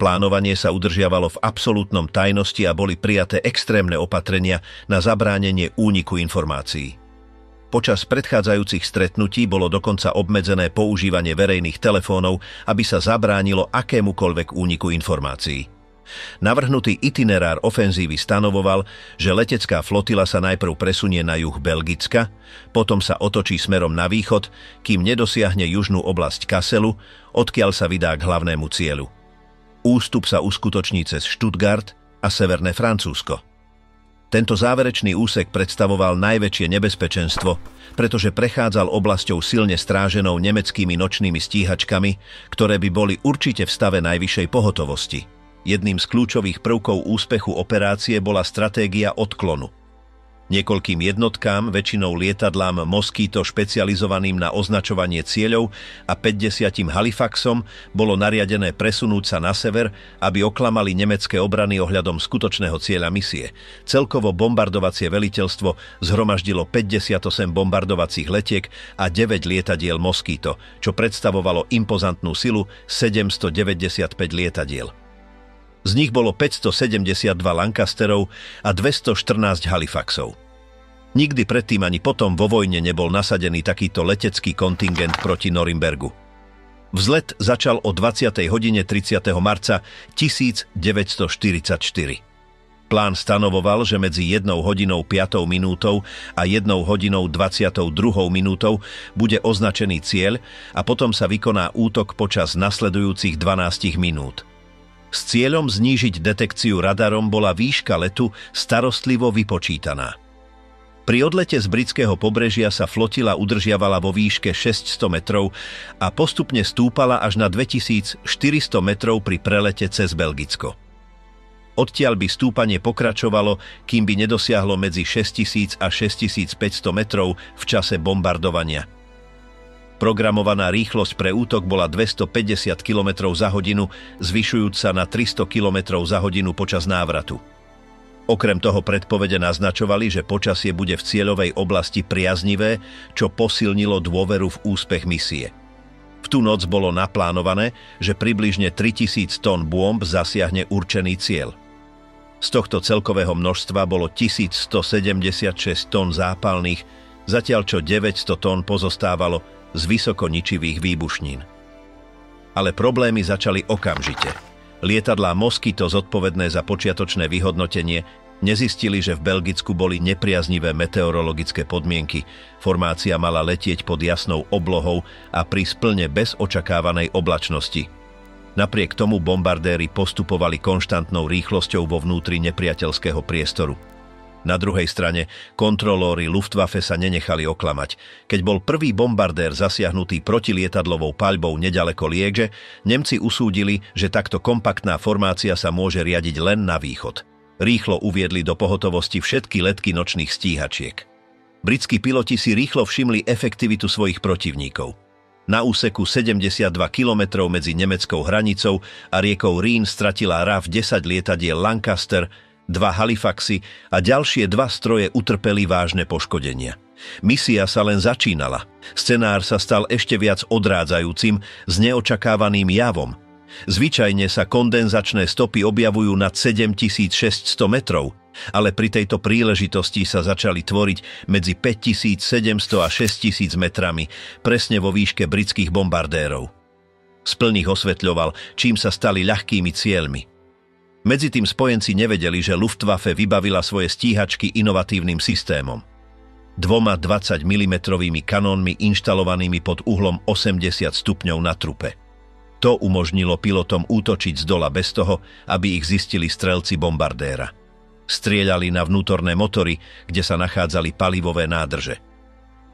Plánovanie sa udržiavalo v absolútnom tajnosti a boli prijaté extrémne opatrenia na zabránenie úniku informácií. Počas predchádzajúcich stretnutí bolo dokonca obmedzené používanie verejných telefónov, aby sa zabránilo akémukoľvek úniku informácií. Navrhnutý itinerár ofenzívy stanovoval, že letecká flotila sa najprv presunie na juh Belgicka, potom sa otočí smerom na východ, kým nedosiahne južnú oblasť Kasselu, odkiaľ sa vydá k hlavnému cieľu. Ústup sa uskutoční cez Stuttgart a severné Francúzsko. Tento záverečný úsek predstavoval najväčšie nebezpečenstvo, pretože prechádzal oblasťou silne stráženou nemeckými nočnými stíhačkami, ktoré by boli určite v stave najvyššej pohotovosti. Jedným z kľúčových prvkov úspechu operácie bola stratégia odklonu. Niekoľkým jednotkám, väčšinou lietadlám Mosquito špecializovaným na označovanie cieľov a 50 Halifaxom bolo nariadené presunúť sa na sever, aby oklamali nemecké obrany ohľadom skutočného cieľa misie. Celkovo bombardovacie veliteľstvo zhromaždilo 58 bombardovacích letiek a 9 lietadiel Mosquito, čo predstavovalo impozantnú silu 795 lietadiel. Z nich bolo 572 Lancasterov a 214 Halifaxov. Nikdy predtým ani potom vo vojne nebol nasadený takýto letecký kontingent proti Norimbergu. Vzlet začal o 20. hodine 30. marca 1944. Plán stanovoval, že medzi 1 hodinou 5 minútou a 1 hodinou 22 minútou bude označený cieľ a potom sa vykoná útok počas nasledujúcich 12 minút. S cieľom znížiť detekciu radarom bola výška letu starostlivo vypočítaná. Pri odlete z britského pobrežia sa flotila udržiavala vo výške 600 metrov a postupne stúpala až na 2400 metrov pri prelete cez Belgicko. Odtiaľ by stúpanie pokračovalo, kým by nedosiahlo medzi 6000 a 6500 metrov v čase bombardovania. Programovaná rýchlosť pre útok bola 250 km za hodinu, zvyšujúc sa na 300 km za hodinu počas návratu. Okrem toho predpovede naznačovali, že počasie bude v cieľovej oblasti priaznivé, čo posilnilo dôveru v úspech misie. V tú noc bolo naplánované, že približne 3000 tón bomb zasiahne určený cieľ. Z tohto celkového množstva bolo 1176 tón zápalných, zatiaľ čo 900 tón pozostávalo z vysoko ničivých výbušnín. Ale problémy začali okamžite. Lietadlá Mosquito zodpovedné za počiatočné vyhodnotenie nezistili, že v Belgicku boli nepriaznivé meteorologické podmienky. Formácia mala letieť pod jasnou oblohou a pri splne bez očakávanej oblačnosti. Napriek tomu bombardéri postupovali konštantnou rýchlosťou vo vnútri nepriateľského priestoru. Na druhej strane, kontrolóri Luftwaffe sa nenechali oklamať. Keď bol prvý bombardér zasiahnutý protilietadlovou paľbou neďaleko Liege, Nemci usúdili, že takto kompaktná formácia sa môže riadiť len na východ. Rýchlo uviedli do pohotovosti všetky letky nočných stíhačiek. Britskí piloti si rýchlo všimli efektivitu svojich protivníkov. Na úseku 72 km medzi nemeckou hranicou a riekou Rín stratila RAF 10 lietadiel Lancaster, 2 Halifaxy a ďalšie 2 stroje utrpeli vážne poškodenia. Misia sa len začínala. Scenár sa stal ešte viac odrádzajúcim s neočakávaným javom. Zvyčajne sa kondenzačné stopy objavujú nad 7600 metrov, ale pri tejto príležitosti sa začali tvoriť medzi 5700 a 6000 metrami, presne vo výške britských bombardérov. Spln ich osvetľoval, čím sa stali ľahkými cieľmi. Medzi tým spojenci nevedeli, že Luftwaffe vybavila svoje stíhačky inovatívnym systémom. 2 20 mm kanónmi inštalovanými pod uhlom 80 stupňov na trupe. To umožnilo pilotom útočiť z dola bez toho, aby ich zistili strelci bombardéra. Strieľali na vnútorné motory, kde sa nachádzali palivové nádrže.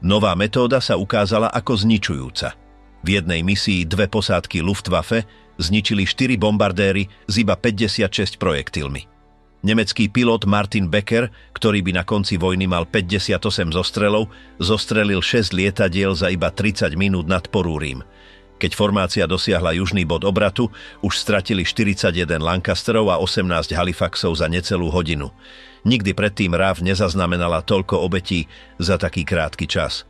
Nová metóda sa ukázala ako zničujúca. V jednej misii 2 posádky Luftwaffe zničili 4 bombardéry s iba 56 projektilmi. Nemecký pilot Martin Becker, ktorý by na konci vojny mal 58 zostrelov, zostrelil 6 lietadiel za iba 30 minút nad Porúrím. Keď formácia dosiahla južný bod obratu, už stratili 41 Lancasterov a 18 Halifaxov za necelú hodinu. Nikdy predtým RAF nezaznamenala toľko obetí za taký krátky čas.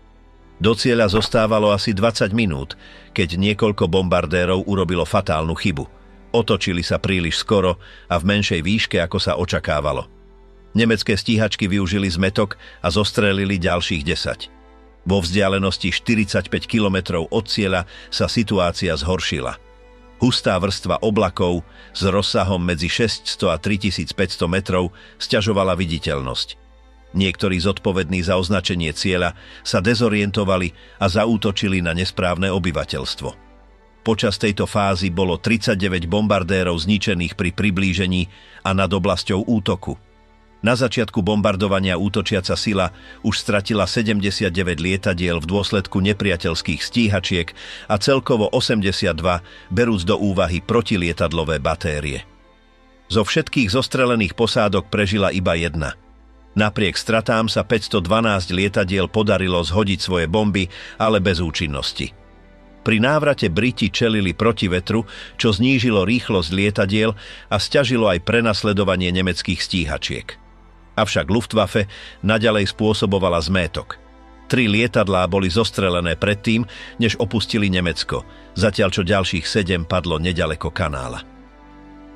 Do cieľa zostávalo asi 20 minút, keď niekoľko bombardérov urobilo fatálnu chybu. Otočili sa príliš skoro a v menšej výške, ako sa očakávalo. Nemecké stíhačky využili zmätok a zostrelili ďalších 10. Vo vzdialenosti 45 kilometrov od cieľa sa situácia zhoršila. Hustá vrstva oblakov s rozsahom medzi 600 a 3500 metrov sťažovala viditeľnosť. Niektorí zodpovední za označenie cieľa sa dezorientovali a zaútočili na nesprávne obyvateľstvo. Počas tejto fázy bolo 39 bombardérov zničených pri priblížení a nad oblasťou útoku. Na začiatku bombardovania útočiaca sila už stratila 79 lietadiel v dôsledku nepriateľských stíhačiek a celkovo 82, berúc do úvahy protilietadlové batérie. Zo všetkých zostrelených posádok prežila iba jedna. Napriek stratám sa 512 lietadiel podarilo zhodiť svoje bomby, ale bez účinnosti. Pri návrate Briti čelili protivetru, čo znížilo rýchlosť lietadiel a sťažilo aj prenasledovanie nemeckých stíhačiek. Avšak Luftwaffe naďalej spôsobovala zmétok. 3 lietadlá boli zostrelené predtým, než opustili Nemecko, zatiaľ čo ďalších 7 padlo neďaleko kanála.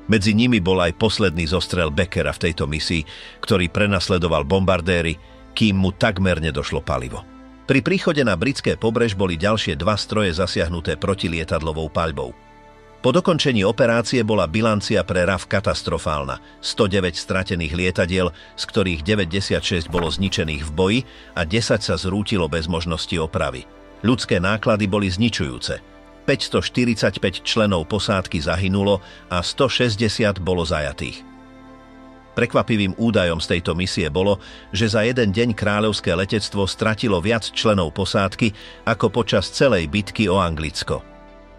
Medzi nimi bol aj posledný zostrel Beckera v tejto misii, ktorý prenasledoval bombardéry, kým mu takmer nedošlo palivo. Pri príchode na britské pobrež boli ďalšie 2 stroje zasiahnuté protilietadlovou paľbou. Po dokončení operácie bola bilancia pre RAF katastrofálna. 109 stratených lietadiel, z ktorých 96 bolo zničených v boji a 10 sa zrútilo bez možnosti opravy. Ľudské náklady boli zničujúce. 545 členov posádky zahynulo a 160 bolo zajatých. Prekvapivým údajom z tejto misie bolo, že za jeden deň kráľovské letectvo stratilo viac členov posádky ako počas celej bitky o Anglicko.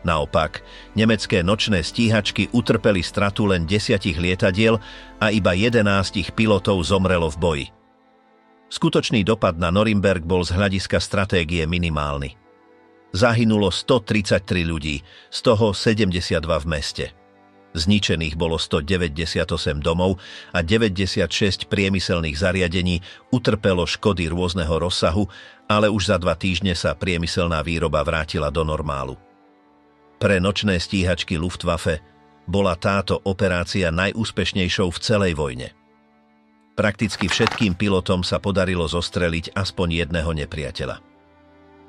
Naopak, nemecké nočné stíhačky utrpeli stratu len 10 lietadiel a iba 11 pilotov zomrelo v boji. Skutočný dopad na Norimberk bol z hľadiska stratégie minimálny. Zahynulo 133 ľudí, z toho 72 v meste. Zničených bolo 198 domov a 96 priemyselných zariadení utrpelo škody rôzneho rozsahu, ale už za 2 týždne sa priemyselná výroba vrátila do normálu. Pre nočné stíhačky Luftwaffe bola táto operácia najúspešnejšou v celej vojne. Prakticky všetkým pilotom sa podarilo zostreliť aspoň jedného nepriateľa.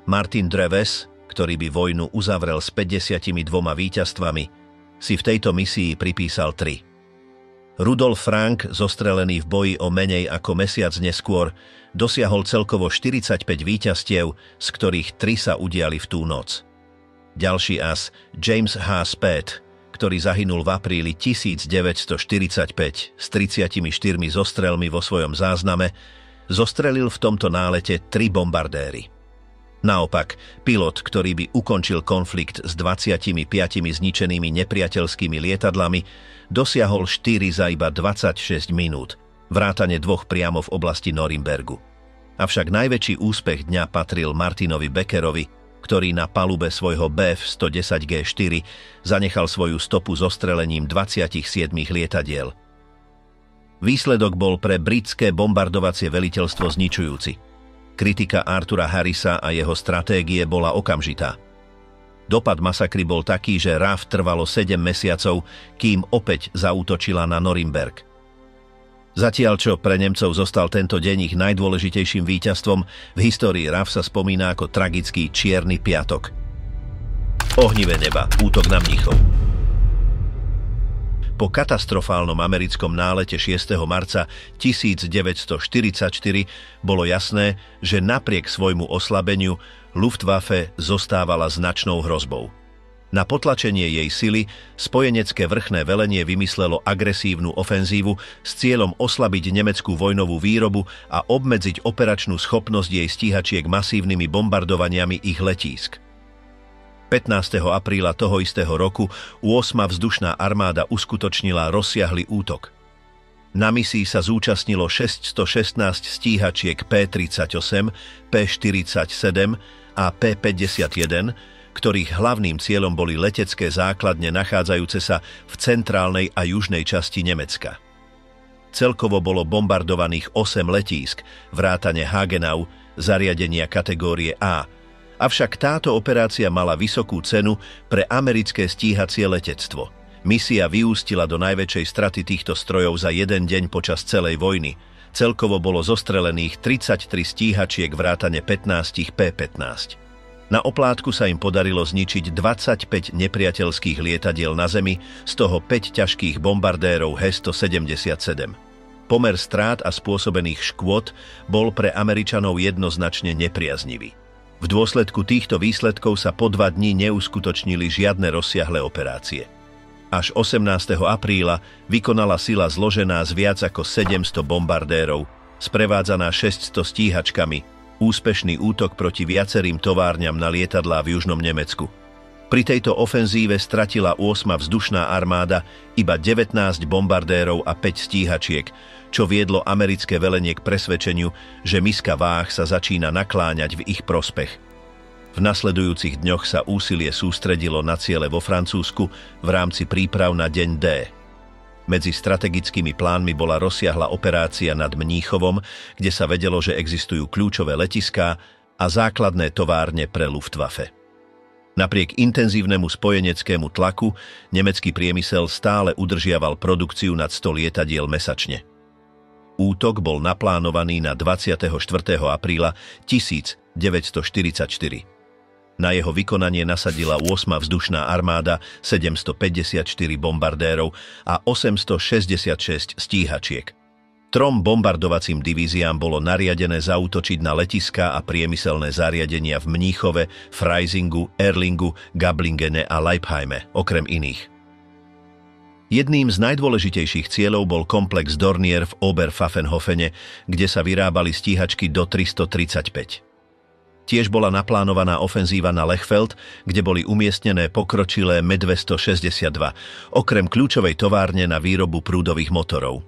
Martin Dreves, ktorý by vojnu uzavrel s 52 víťazstvami, si v tejto misii pripísal 3. Rudolf Frank, zostrelený v boji o menej ako mesiac neskôr, dosiahol celkovo 45 víťazstiev, z ktorých 3 sa udiali v tú noc. Ďalší as, James H. Speth, ktorý zahynul v apríli 1945 s 34 zostrelmi vo svojom zázname, zostrelil v tomto nálete 3 bombardéry. Naopak, pilot, ktorý by ukončil konflikt s 25 zničenými nepriateľskými lietadlami, dosiahol 4 za iba 26 minút, vrátane 2 priamo v oblasti Norimbergu. Avšak najväčší úspech dňa patril Martinovi Beckerovi, ktorý na palube svojho Bf 110 G4 zanechal svoju stopu zostrelením 27 lietadiel. Výsledok bol pre britské bombardovacie veliteľstvo zničujúci. Kritika Artura Harrisa a jeho stratégie bola okamžitá. Dopad masakry bol taký, že RAF trvalo 7 mesiacov, kým opäť zaútočila na Norimberk. Zatiaľ, čo pre Nemcov zostal tento deň ich najdôležitejším víťazstvom, v histórii RAF sa spomína ako tragický Čierny piatok. Ohnivé neba, útok na Mníchov. Po katastrofálnom americkom nálete 6. marca 1944 bolo jasné, že napriek svojmu oslabeniu Luftwaffe zostávala značnou hrozbou. Na potlačenie jej sily spojenecké vrchné velenie vymyslelo agresívnu ofenzívu s cieľom oslabiť nemeckú vojnovú výrobu a obmedziť operačnú schopnosť jej stíhačiek masívnymi bombardovaniami ich letísk. 15. apríla toho istého roku 8. vzdušná armáda uskutočnila rozsiahly útok. Na misii sa zúčastnilo 616 stíhačiek P-38, P-47 a P-51, ktorých hlavným cieľom boli letecké základne nachádzajúce sa v centrálnej a južnej časti Nemecka. Celkovo bolo bombardovaných 8 letísk, vrátane Hagenau, zariadenia kategórie A. Avšak táto operácia mala vysokú cenu pre americké stíhacie letectvo. Misia vyústila do najväčšej straty týchto strojov za jeden deň počas celej vojny. Celkovo bolo zostrelených 33 stíhačiek vrátane 15 P-15. Na oplátku sa im podarilo zničiť 25 nepriateľských lietadiel na zemi, z toho 5 ťažkých bombardérov He-177. Pomer strát a spôsobených škôd bol pre Američanov jednoznačne nepriaznivý. V dôsledku týchto výsledkov sa po 2 dni neuskutočnili žiadne rozsiahle operácie. Až 18. apríla vykonala sila zložená z viac ako 700 bombardérov, sprevádzaná 600 stíhačkami, úspešný útok proti viacerým továrňam na lietadlá v južnom Nemecku. Pri tejto ofenzíve stratila 8. vzdušná armáda iba 19 bombardérov a 5 stíhačiek, čo viedlo americké velenie k presvedčeniu, že miska váh sa začína nakláňať v ich prospech. V nasledujúcich dňoch sa úsilie sústredilo na ciele vo Francúzsku v rámci príprav na deň D. Medzi strategickými plánmi bola rozsiahla operácia nad Mníchovom, kde sa vedelo, že existujú kľúčové letiská a základné továrne pre Luftwaffe. Napriek intenzívnemu spojeneckému tlaku nemecký priemysel stále udržiaval produkciu nad 100 lietadiel mesačne. Útok bol naplánovaný na 24. apríla 1944. Na jeho vykonanie nasadila 8. vzdušná armáda 754 bombardérov a 866 stíhačiek. 3 bombardovacím divíziám bolo nariadené zaútočiť na letiská a priemyselné zariadenia v Mníchove, Freisingu, Erlingu, Gablingene a Leipheime, okrem iných. Jedným z najdôležitejších cieľov bol komplex Dornier v Oberpfaffenhofene, kde sa vyrábali stíhačky do 335. Tiež bola naplánovaná ofenzíva na Lechfeld, kde boli umiestnené pokročilé Me-262, okrem kľúčovej továrne na výrobu prúdových motorov.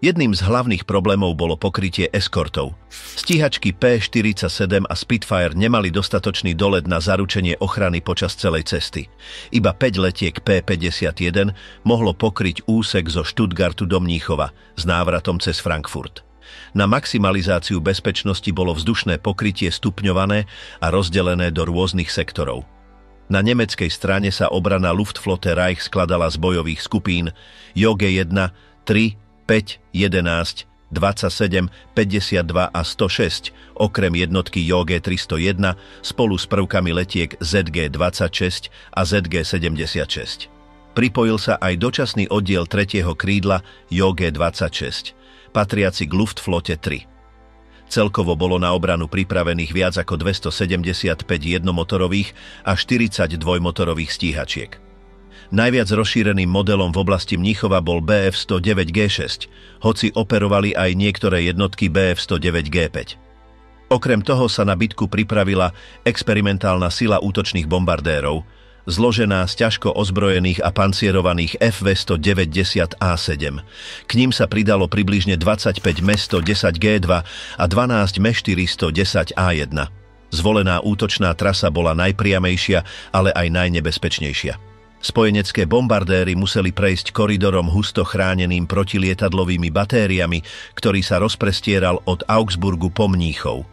Jedným z hlavných problémov bolo pokrytie eskortov. Stíhačky P-47 a Spitfire nemali dostatočný dolet na zaručenie ochrany počas celej cesty. Iba 5 letiek P-51 mohlo pokryť úsek zo Stuttgartu do Mníchova s návratom cez Frankfurt. Na maximalizáciu bezpečnosti bolo vzdušné pokrytie stupňované a rozdelené do rôznych sektorov. Na nemeckej strane sa obrana Luftflotte Reich skladala z bojových skupín JG-1, 3, 5, 11, 27, 52 a 106, okrem jednotky JG-301 spolu s prvkami letiek ZG-26 a ZG-76. Pripojil sa aj dočasný oddiel 3. krídla JG-26, patriaci k Luftflotte 3. Celkovo bolo na obranu pripravených viac ako 275 jednomotorových a 40 dvojmotorových stíhačiek. Najviac rozšíreným modelom v oblasti Mníchova bol Bf-109 G6, hoci operovali aj niektoré jednotky Bf-109 G5. Okrem toho sa na bitku pripravila experimentálna sila útočných bombardérov, zložená z ťažko ozbrojených a pancierovaných FV-190A7. K ním sa pridalo približne 25 Me-110G2 a 12 Me-410A1. Zvolená útočná trasa bola najpriamejšia, ale aj najnebezpečnejšia. Spojenecké bombardéry museli prejsť koridorom husto chráneným protilietadlovými batériami, ktorý sa rozprestieral od Augsburgu po Mníchov.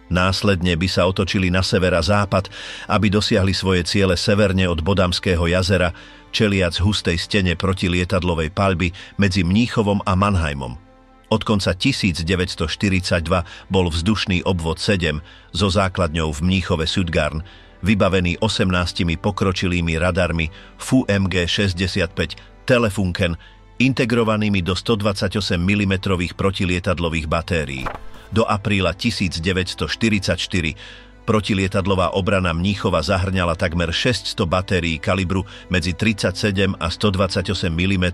Následne by sa otočili na sever a západ, aby dosiahli svoje ciele severne od Bodamského jazera, čeliac hustej stene protilietadlovej paľby medzi Mníchovom a Mannheimom. Od konca 1942 bol vzdušný obvod 7 so základňou v Mníchove Südgarn, vybavený 18 pokročilými radarmi FUMG-65 Telefunken, integrovanými do 128 mm protilietadlových batérií. Do apríla 1944 protilietadlová obrana Mníchova zahrňala takmer 600 batérií kalibru medzi 37 a 128 mm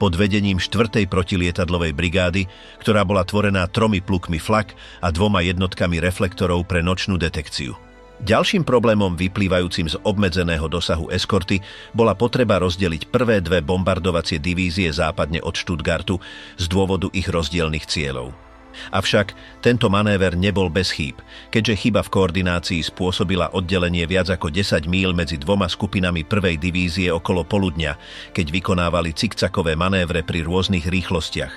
pod vedením 4. protilietadlovej brigády, ktorá bola tvorená 3 plukmi flak a 2 jednotkami reflektorov pre nočnú detekciu. Ďalším problémom vyplývajúcim z obmedzeného dosahu eskorty bola potreba rozdeliť prvé 2 bombardovacie divízie západne od Stuttgartu z dôvodu ich rozdielnych cieľov. Avšak tento manéver nebol bez chýb, keďže chyba v koordinácii spôsobila oddelenie viac ako 10 míľ medzi 2 skupinami prvej divízie okolo poludňa, keď vykonávali cikcakové manévre pri rôznych rýchlostiach.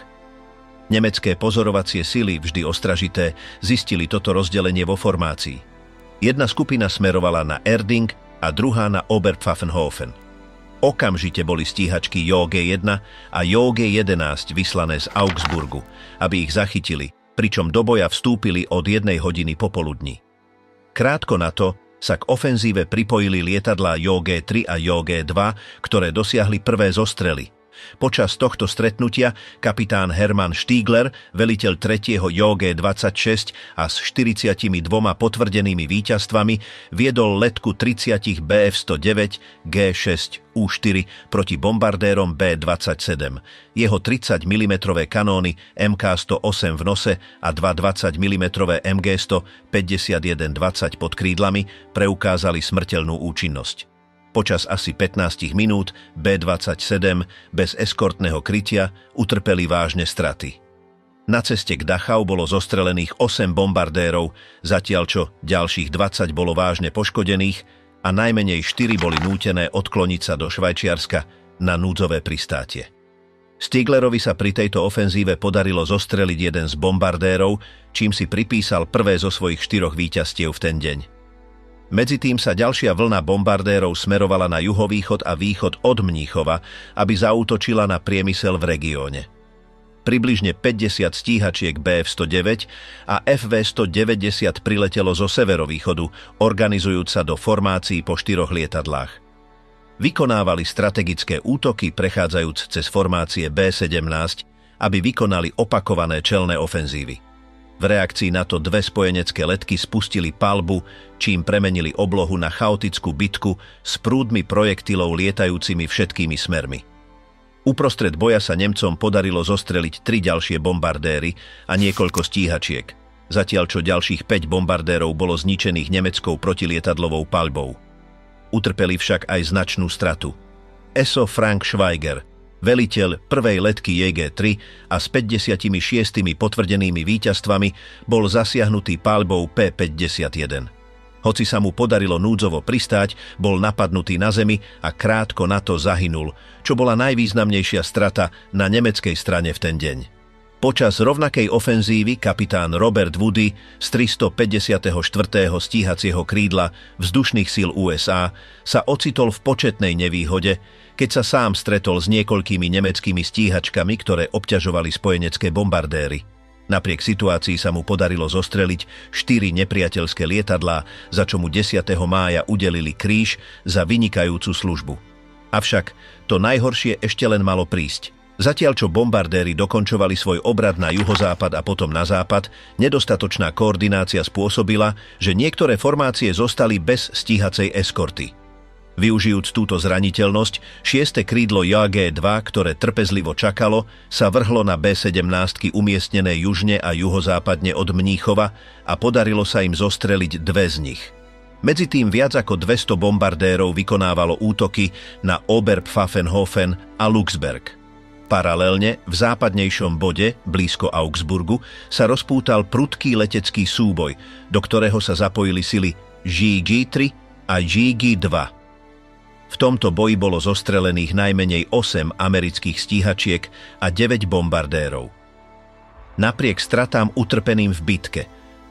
Nemecké pozorovacie sily, vždy ostražité, zistili toto rozdelenie vo formácii. Jedna skupina smerovala na Erding a druhá na Oberpfaffenhofen. Okamžite boli stíhačky JG-1 a JG-11 vyslané z Augsburgu, aby ich zachytili, pričom do boja vstúpili od 1 hodiny popoludní. Krátko na to sa k ofenzíve pripojili lietadlá JG-3 a JG-2, ktoré dosiahli prvé zostrely. Počas tohto stretnutia kapitán Hermann Stiegler, veliteľ 3. JG-26 a s 42 potvrdenými víťazstvami viedol letku 30 Bf-109 G6 U4 proti bombardérom B-27. Jeho 30 mm kanóny MK-108 v nose a dva 20 mm MG-100 51-20 pod krídlami preukázali smrteľnú účinnosť. Počas asi 15 minút B-27 bez eskortného krytia utrpeli vážne straty. Na ceste k Dachau bolo zostrelených 8 bombardérov, zatiaľ čo ďalších 20 bolo vážne poškodených a najmenej 4 boli nútené odkloniť sa do Švajčiarska na núdzové pristátie. Stieglerovi sa pri tejto ofenzíve podarilo zostreliť jeden z bombardérov, čím si pripísal prvé zo svojich 4 víťazstiev v ten deň. Medzitým sa ďalšia vlna bombardérov smerovala na juhovýchod a východ od Mníchova, aby zaútočila na priemysel v regióne. Približne 50 stíhačiek Bf-109 a FV-190 priletelo zo severovýchodu, organizujúc sa do formácií po 4 lietadlách. Vykonávali strategické útoky, prechádzajúc cez formácie B-17, aby vykonali opakované čelné ofenzívy. V reakcii na to 2 spojenecké letky spustili palbu, čím premenili oblohu na chaotickú bitku s prúdmi projektilov lietajúcimi všetkými smermi. Uprostred boja sa Nemcom podarilo zostreliť 3 ďalšie bombardéry a niekoľko stíhačiek, zatiaľ čo ďalších 5 bombardérov bolo zničených nemeckou protilietadlovou paľbou. Utrpeli však aj značnú stratu. SO Frank Schweiger, veliteľ prvej letky JG-3 a s 56 potvrdenými víťazstvami bol zasiahnutý paľbou P-51. Hoci sa mu podarilo núdzovo pristáť, bol napadnutý na zemi a krátko na to zahynul, čo bola najvýznamnejšia strata na nemeckej strane v ten deň. Počas rovnakej ofenzívy kapitán Robert Woody z 354. stíhacieho krídla vzdušných síl USA sa ocitol v početnej nevýhode, keď sa sám stretol s niekoľkými nemeckými stíhačkami, ktoré obťažovali spojenecké bombardéry. Napriek situácii sa mu podarilo zostreliť 4 nepriateľské lietadlá, za čo mu 10. mája udelili kríž za vynikajúcu službu. Avšak to najhoršie ešte len malo prísť. Zatiaľ čo bombardéry dokončovali svoj obrad na juhozápad a potom na západ, nedostatočná koordinácia spôsobila, že niektoré formácie zostali bez stíhacej eskorty. Využijúc túto zraniteľnosť, 6. krídlo JG-2, ktoré trpezlivo čakalo, sa vrhlo na B-17 umiestnené južne a juhozápadne od Mníchova a podarilo sa im zostreliť 2 z nich. Medzitým viac ako 200 bombardérov vykonávalo útoky na Oberpfaffenhofen a Luxemburg. Paralelne v západnejšom bode, blízko Augsburgu, sa rozpútal prudký letecký súboj, do ktorého sa zapojili sily JG-3 a JG-2. V tomto boji bolo zostrelených najmenej 8 amerických stíhačiek a 9 bombardérov. Napriek stratám utrpeným v bitke,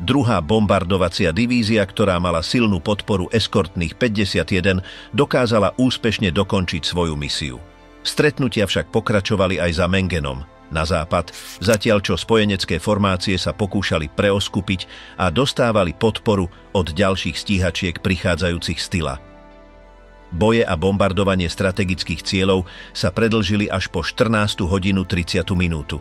druhá bombardovacia divízia, ktorá mala silnú podporu eskortných 51, dokázala úspešne dokončiť svoju misiu. Stretnutia však pokračovali aj za Mengenom, na západ, zatiaľ čo spojenecké formácie sa pokúšali preoskupiť a dostávali podporu od ďalších stíhačiek prichádzajúcich z tyla. Boje a bombardovanie strategických cieľov sa predĺžili až po 14 hodinu 30 minútu.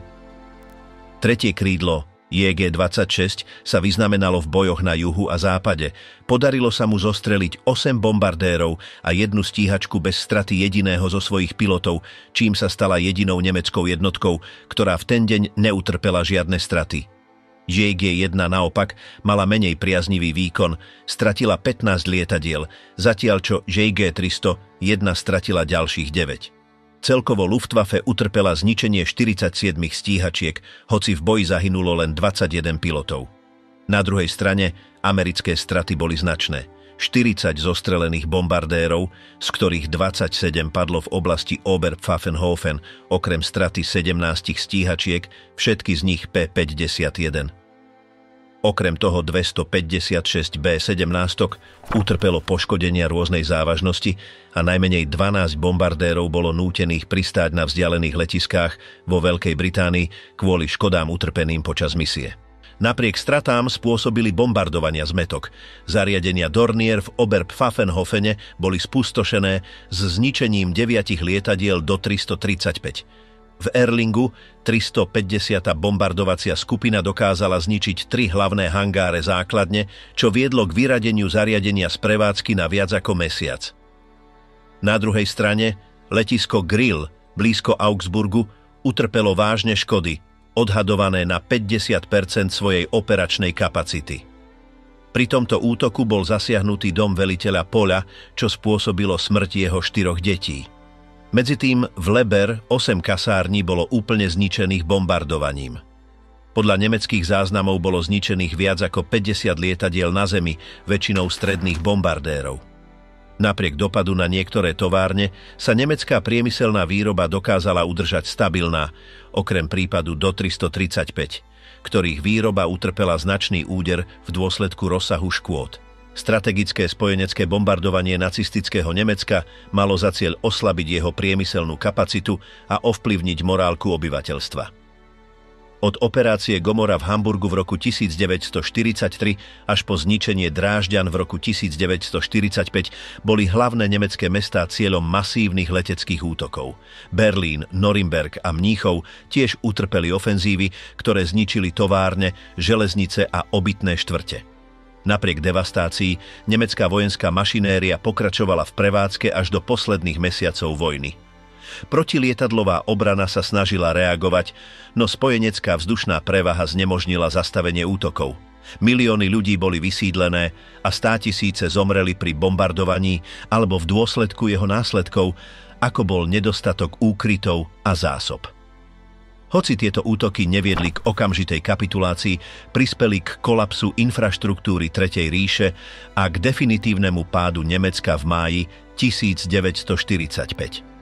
Tretie krídlo JG-26 sa vyznamenalo v bojoch na juhu a západe. Podarilo sa mu zostreliť 8 bombardérov a 1 stíhačku bez straty jediného zo svojich pilotov, čím sa stala jedinou nemeckou jednotkou, ktorá v ten deň neutrpela žiadne straty. JG-1 naopak mala menej priaznivý výkon, stratila 15 lietadiel, zatiaľ čo JG-300 stratila ďalších 9. Celkovo Luftwaffe utrpela zničenie 47 stíhačiek, hoci v boji zahynulo len 21 pilotov. Na druhej strane americké straty boli značné. 40 zostrelených bombardérov, z ktorých 27 padlo v oblasti Oberpfaffenhofen, okrem straty 17 stíhačiek, všetky z nich P-51. Okrem toho 256 B-17 utrpelo poškodenia rôznej závažnosti a najmenej 12 bombardérov bolo nútených pristáť na vzdialených letiskách vo Veľkej Británii kvôli škodám utrpeným počas misie. Napriek stratám spôsobili bombardovania zmätok. Zariadenia Dornier v Oberpfaffenhofene boli spustošené s zničením 9 lietadiel do 335. V Erlingu 350. bombardovacia skupina dokázala zničiť 3 hlavné hangáre základne, čo viedlo k vyradeniu zariadenia z prevádzky na viac ako mesiac. Na druhej strane letisko Grill blízko Augsburgu utrpelo vážne škody, odhadované na 50% svojej operačnej kapacity. Pri tomto útoku bol zasiahnutý dom veliteľa Poľa, čo spôsobilo smrť jeho 4 detí. Medzitým v Leber 8 kasární bolo úplne zničených bombardovaním. Podľa nemeckých záznamov bolo zničených viac ako 50 lietadiel na zemi, väčšinou stredných bombardérov. Napriek dopadu na niektoré továrne sa nemecká priemyselná výroba dokázala udržať stabilná, okrem prípadu do 335, ktorých výroba utrpela značný úder v dôsledku rozsahu škôd. Strategické spojenecké bombardovanie nacistického Nemecka malo za cieľ oslabiť jeho priemyselnú kapacitu a ovplyvniť morálku obyvateľstva. Od operácie Gomorra v Hamburgu v roku 1943 až po zničenie Drážďan v roku 1945 boli hlavné nemecké mestá cieľom masívnych leteckých útokov. Berlín, Norimberg a Mníchov tiež utrpeli ofenzívy, ktoré zničili továrne, železnice a obytné štvrte. Napriek devastácii nemecká vojenská mašinéria pokračovala v prevádzke až do posledných mesiacov vojny. Protilietadlová obrana sa snažila reagovať, no spojenecká vzdušná prevaha znemožnila zastavenie útokov. Milióny ľudí boli vysídlené a 100 000 zomreli pri bombardovaní alebo v dôsledku jeho následkov, ako bol nedostatok úkrytov a zásob. Hoci tieto útoky neviedli k okamžitej kapitulácii, prispeli k kolapsu infraštruktúry Tretej ríše a k definitívnemu pádu Nemecka v máji 1945.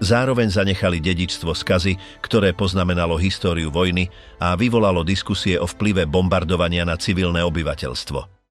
Zároveň zanechali dedičstvo skazy, ktoré poznamenalo históriu vojny a vyvolalo diskusie o vplyve bombardovania na civilné obyvateľstvo.